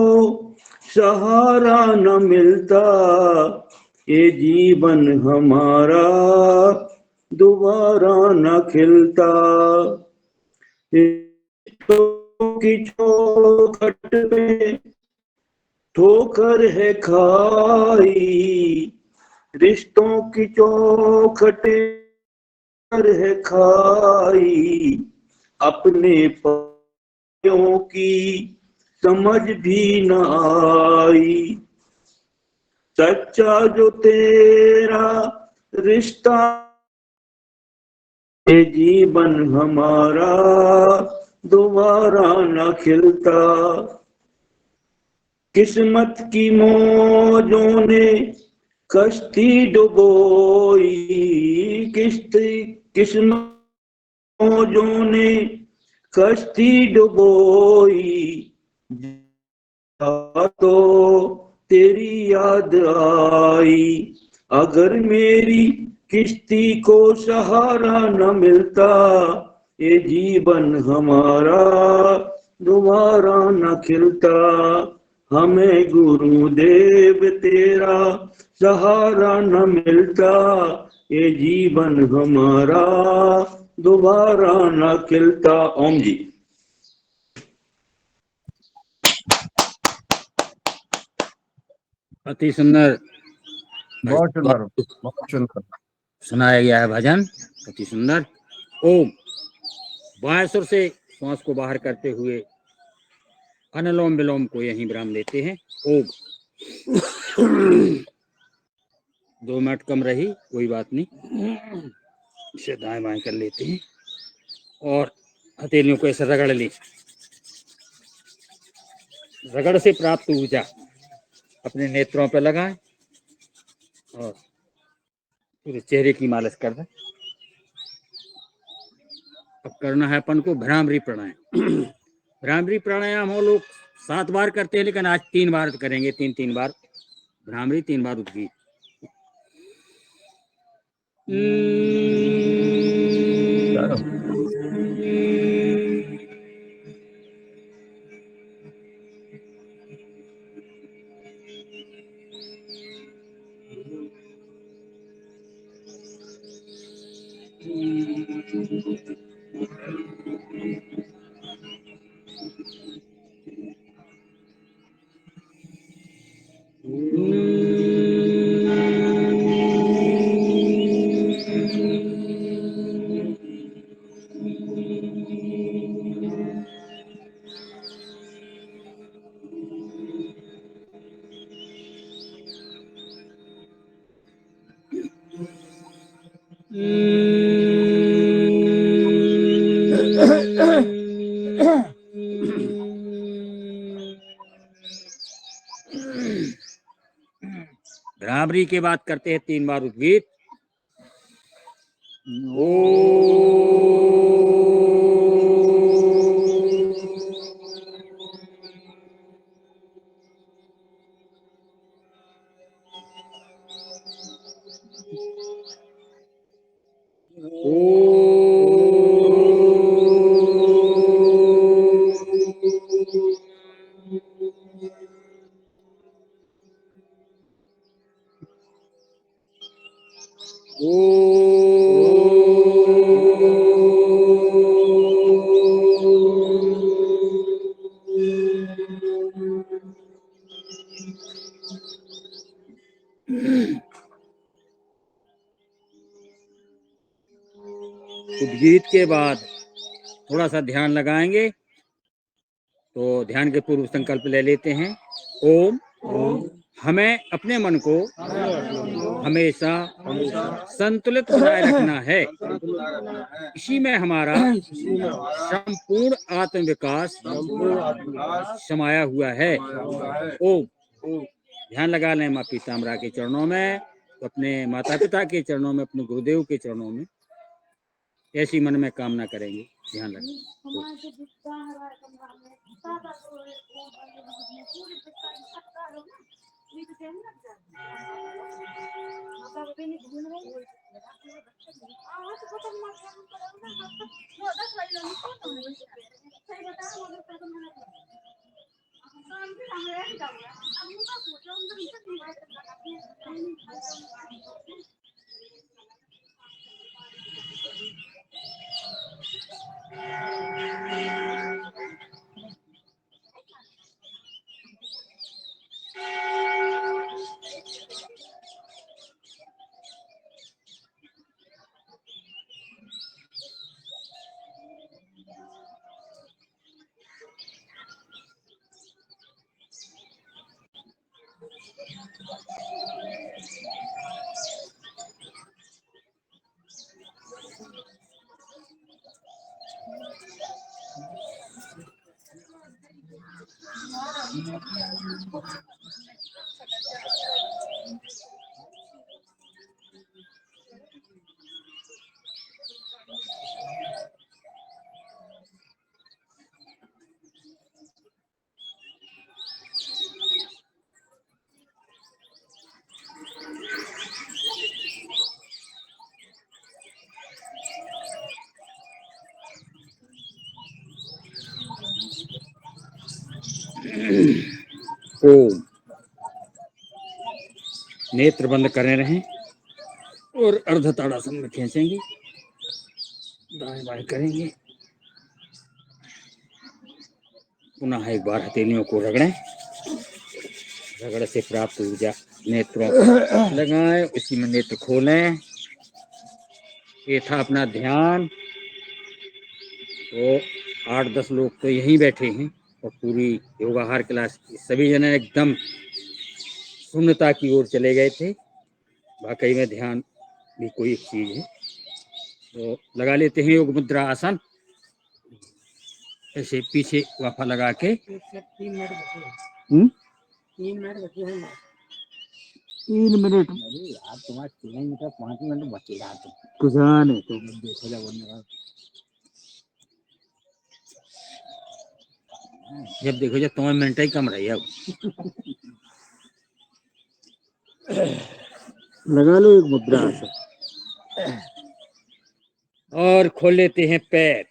[SPEAKER 3] सहारा न मिलता, ये जीवन हमारा दोबारा न खिलता। की चौखट पे ठोकर है खाई, रिश्तों की चौखट है खाई, अपने पायों की समझ भी न आई। सच्चा जो तेरा रिश्ता, ये जीवन हमारा दोबारा न खिलता। किस्मत की मौजों ने कश्ती डुबोई, किस्मत मौजों ने कश्ती डुबोई, तो तेरी याद आई। अगर मेरी किश्ती को सहारा न मिलता, ये जीवन हमारा दोबारा न खिलता। हमें गुरुदेव तेरा सहारा न मिलता, ये जीवन हमारा दोबारा न खिलता। ओम जी।
[SPEAKER 1] अति सुंदर
[SPEAKER 5] बहुत सुंदर, बहुत सुंदर
[SPEAKER 1] सुनाया गया है भजन, अति सुंदर। ओम। बाएं सुर से श्वास को बाहर करते हुए अनुलोम विलोम को यहीं विराम देते हैं। ओम। 2 मिनट कम रही, कोई बात नहीं, इसे दाएं बाएं कर लेते हैं और हथेलियों को ऐसे रगड़ ली। रगड़ से प्राप्त ऊर्जा अपने नेत्रों पर लगाएं और पूरे चेहरे की मालिश कर दें। अब करना है अपन को भ्रामरी प्राणायाम। भ्रामरी प्राणायाम हम लोग 7 बार करते हैं, लेकिन आज 3 बार करेंगे। 3 बार भ्रामरी, 3 बार उद्गीत। भ्रामरी के बाद करते हैं 3 बार उद्गीत। उद्गीत के बाद थोड़ा सा ध्यान लगाएंगे, तो ध्यान के पूर्व संकल्प ले लेते हैं। ओम। हमें अपने मन को हमेशा संतुलित बनाए रखना है, इसी में हमारा संपूर्ण आत्मविकास समाया हुआ है। ओम। ध्यान लगा लें माँ पीताम्बरा के चरणों में। तो अपने माता पिता के चरणों में, अपने गुरुदेव के चरणों में ऐसी मन में कामना करेंगे। ध्यान रखें। ओम। नेत्र बंद करे रहें और अर्ध ताड़ासन में खींचेंगे, दाएं बाएं करेंगे। पुनः एक बार हथेलियों को रगड़ें, रगड़ से प्राप्त ऊर्जा नेत्रों पर लगाएं, उसी में नेत्र खोलें। ये था अपना ध्यान। तो 8-10 लोग तो यहीं बैठे हैं और पूरी योगाहार क्लास सभी जने एकदम शून्यता की ओर चले गए थे। वाकई में ध्यान भी कोई एक चीज है। तो लगा लेते हैं योग मुद्रा आसन। ऐसे पीछे वाफा लगा के 3 मिनट 3 मिनट यार, तुम्हारे 3 मिनट 5 मिनट बचे जाते कुछ नहीं तो देखो जब देखो जब 3 मिनट ही कम रही अब लगा लो एक मुद्रा आसन और खोल लेते हैं पैर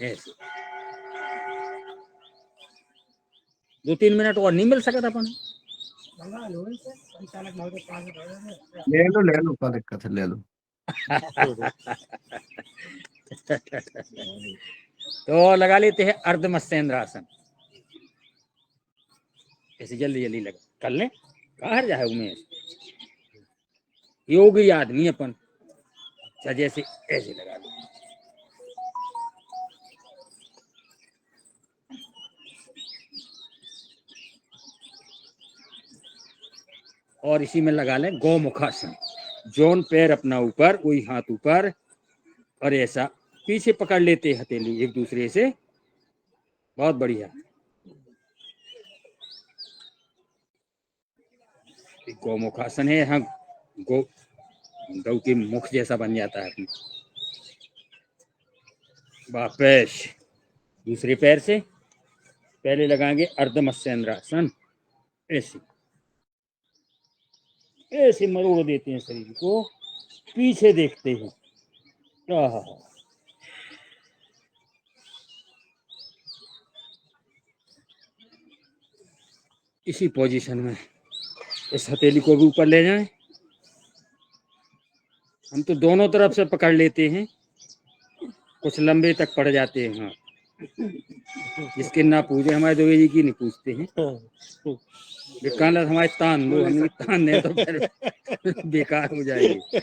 [SPEAKER 1] ऐसे। 2-3 मिनट और नहीं मिल सकता अपन?
[SPEAKER 5] ले लो क्या दिक्कत है, ले लो।
[SPEAKER 1] तो लगा लेते हैं अर्ध मत्स्येंद्र आसन। ऐसे जल्दी जल्दी लगा कर ले, कहाँ जाए उमेश, योगी आदमी अपन। अच्छा जैसे ऐसे लगा लो। और इसी में लगा लें गौमुखासन। जोन पैर अपना ऊपर, वही हाथ ऊपर, और ऐसा पीछे पकड़ लेते हथेली एक दूसरे से। बहुत बढ़िया। गौमुखासन है। हाँ, गौ के मुख जैसा बन जाता है। वापस दूसरे पैर से पहले लगाएंगे अर्ध मत्स्येंद्रासन। ऐसे ऐसे मरोड़ देते हैं शरीर को, पीछे देखते हैं। इसी पोजीशन में इस हथेली को भी ऊपर ले जाएं। हम तो दोनों तरफ से पकड़ लेते हैं, कुछ लंबे तक पड़ जाते हैं। हाँ, जिसके ना पूजे हमारे देवी जी की नहीं पूछते हैं। बेकार हमारे तान दो, हम तान दे तो फिर बेकार हो जाएगी।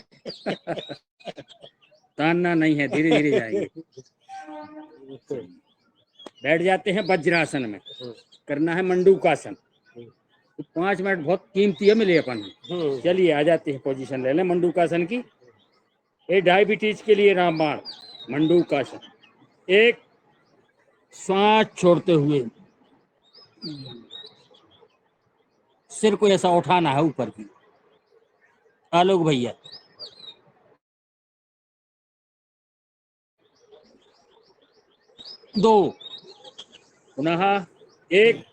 [SPEAKER 1] तानना नहीं है, धीरे धीरे जाएंगे। बैठ जाते हैं वज्रासन में। करना है मंडूकासन। तो 5 मिनट बहुत कीमती है मिले अपन। चलिए आ जाते हैं, पोजीशन ले लें मंडूकासन की। ये डायबिटीज के लिए रामबाण मंडूकासन। एक सांस छोड़ते हुए सिर को ऐसा उठाना है ऊपर की, आलोक भैया। दो, पुनः एक,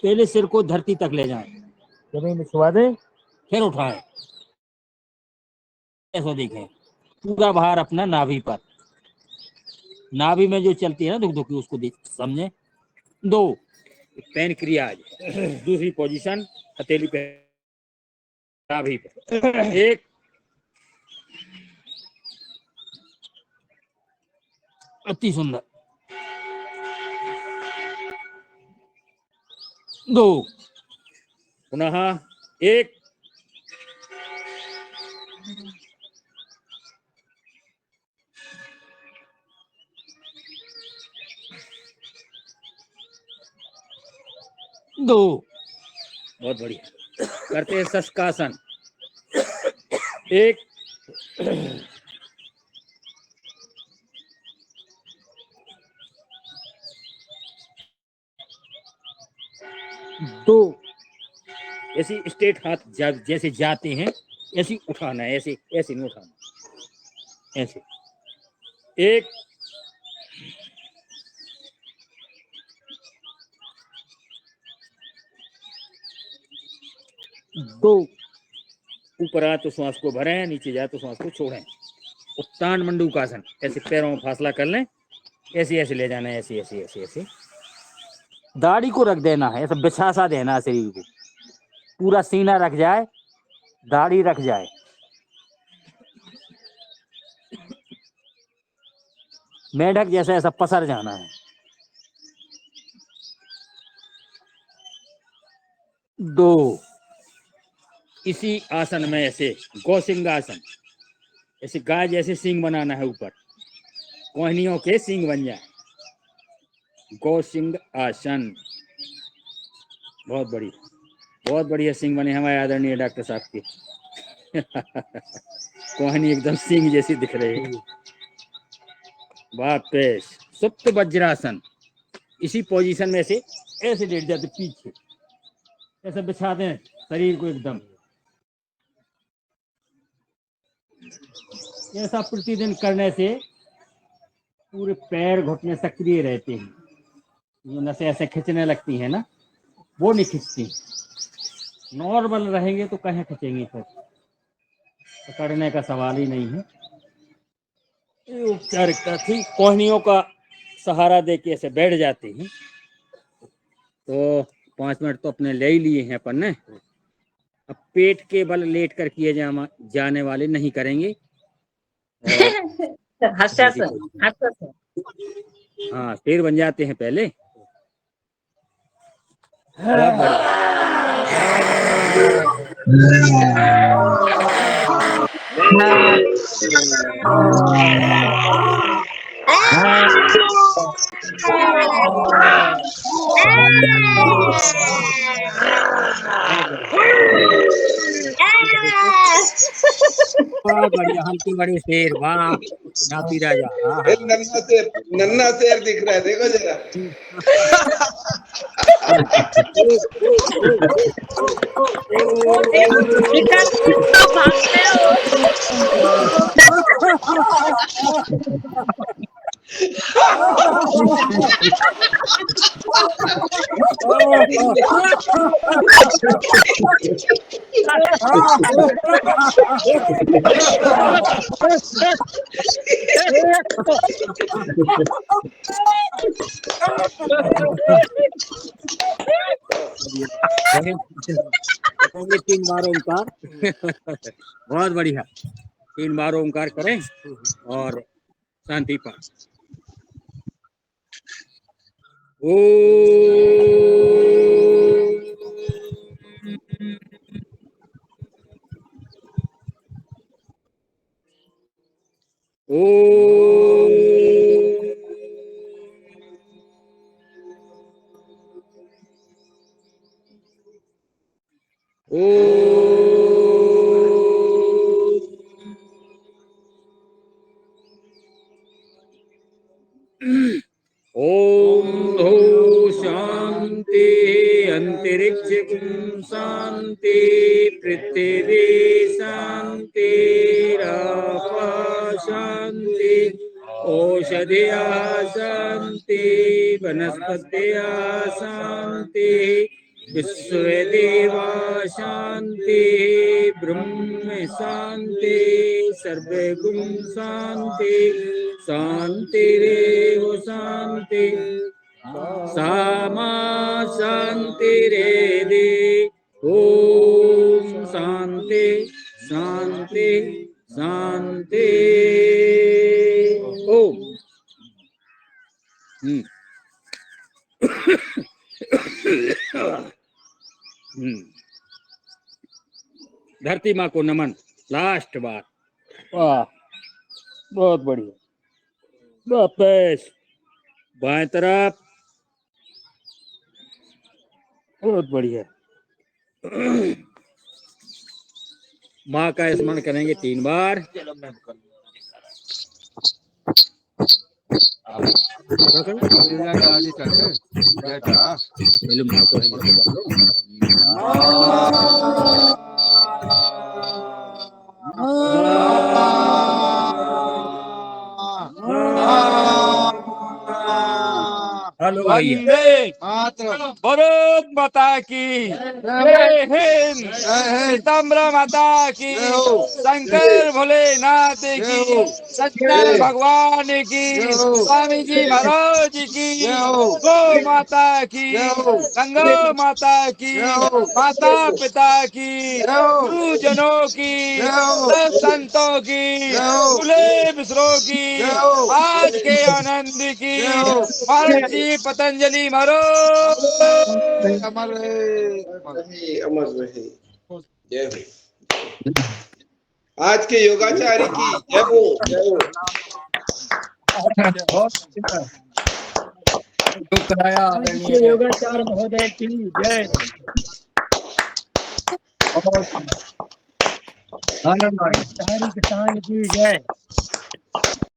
[SPEAKER 1] पहले सिर को धरती तक ले जाएं, जमीन में छुआ दें, फिर उठाएं, ऐसा देखें, पूरा भार अपना नाभि पर, नाभि में जो चलती है ना दुख दुखी, उसको समझें। दो, पैन क्रियाज, दूसरी पोजीशन, हथेली पे नाभि पर, एक, अति सुंदर, दो, पुनः एक, दो, बहुत बढ़िया। करते हैं शशकासन, एक, दो, ऐसी स्ट्रेट हाथ जैसे जाते हैं ऐसे उठाना है, ऐसे ऐसे नहीं उठाना, ऐसे, एक, दो, ऊपर आए तो श्वास को भरें, नीचे जाए तो श्वास को छोड़ें। उत्तान मंडूकासन, ऐसे पैरों में फासला कर लें, ऐसे ऐसे ले जाना है, ऐसे ऐसे ऐसे ऐसे, दाढ़ी को रख देना है, ऐसा बिछा सा देना है शरीर को, पूरा सीना रख जाए, दाढ़ी रख जाए, मेढक जैसा ऐसा पसर जाना है। दो, इसी आसन में ऐसे गौसिंगासन, ऐसे गाय जैसे सींग बनाना है, ऊपर कोहनियों के सींग बन जाए, गौसिंग आसन, बहुत बढ़िया, बहुत बढ़िया सींग बने हमारे आदरणीय डॉक्टर साहब के। कोहनी एकदम सींग जैसी दिख रही है। वापस सुप्त वज्रासन, इसी पोजीशन में से ऐसे लेट जाते पीछे, ऐसे बिछा दें शरीर को एकदम, ऐसा प्रतिदिन करने से पूरे पैर घुटने सक्रिय रहते हैं, जो नसें ऐसे खींचने लगती हैं ना, वो नहीं खींचती। नॉर्मल रहेंगे तो कहीं खींचेंगे, फिर पकड़ने का सवाल ही नहीं है। उपचार थी, कोहनियों का सहारा देके ऐसे बैठ जाते हैं। तो 5 मिनट तो अपने ले ही लिए हैं अपन ने। अब पेट के बल लेट कर किए जाने वाले नहीं करेंगे। हाँ, शेर बन जाते हैं पहले। बहुत बढ़िया, हल्के बड़े शेर, वाह नापी राजा।
[SPEAKER 2] नन्ना शेर दिख रहा है, देखो जरा।
[SPEAKER 1] तीन बार ओंकार। बहुत बढ़िया, 3 बार ओंकार करें और शांति पाठ। ओम धो शांति अंतरिक्षं शांति पृथ्वी शांति रापा शांति औषधिया शांति वनस्पतिया शांति विश्वदेवा शांति ब्रह्म शांति सर्वगुण शांति शांतिरेव शांति सामा शांतिरेधि ओम शांति शांति शांति ओम। धरती माँ को नमन। लास्ट बार। वाह बहुत बढ़िया। वापस बाएं तरफ। बहुत बढ़िया। माँ का स्मरण करेंगे 3 बार।
[SPEAKER 2] आगे चलते
[SPEAKER 1] पहले माँ को हेलो भैया।
[SPEAKER 6] भारत माता की जय हिंद। पीताम्बरा माता की, शंकर भोलेनाथ की, सत्यनारायण भगवान की, स्वामी जी महाराज की, गौ माता की, गंगा माता की, माता पिता की, गुरुजनों की, सब संतों की, खुले मिश्रों की, आज के आनंद की, महर्षि पतंजलि महाराज
[SPEAKER 2] अमर रहे। जय हो। आज के योगाचार्य की जय हो।
[SPEAKER 8] योगाचार्य महोदय की जय।
[SPEAKER 5] आनंद
[SPEAKER 8] किसान की जय।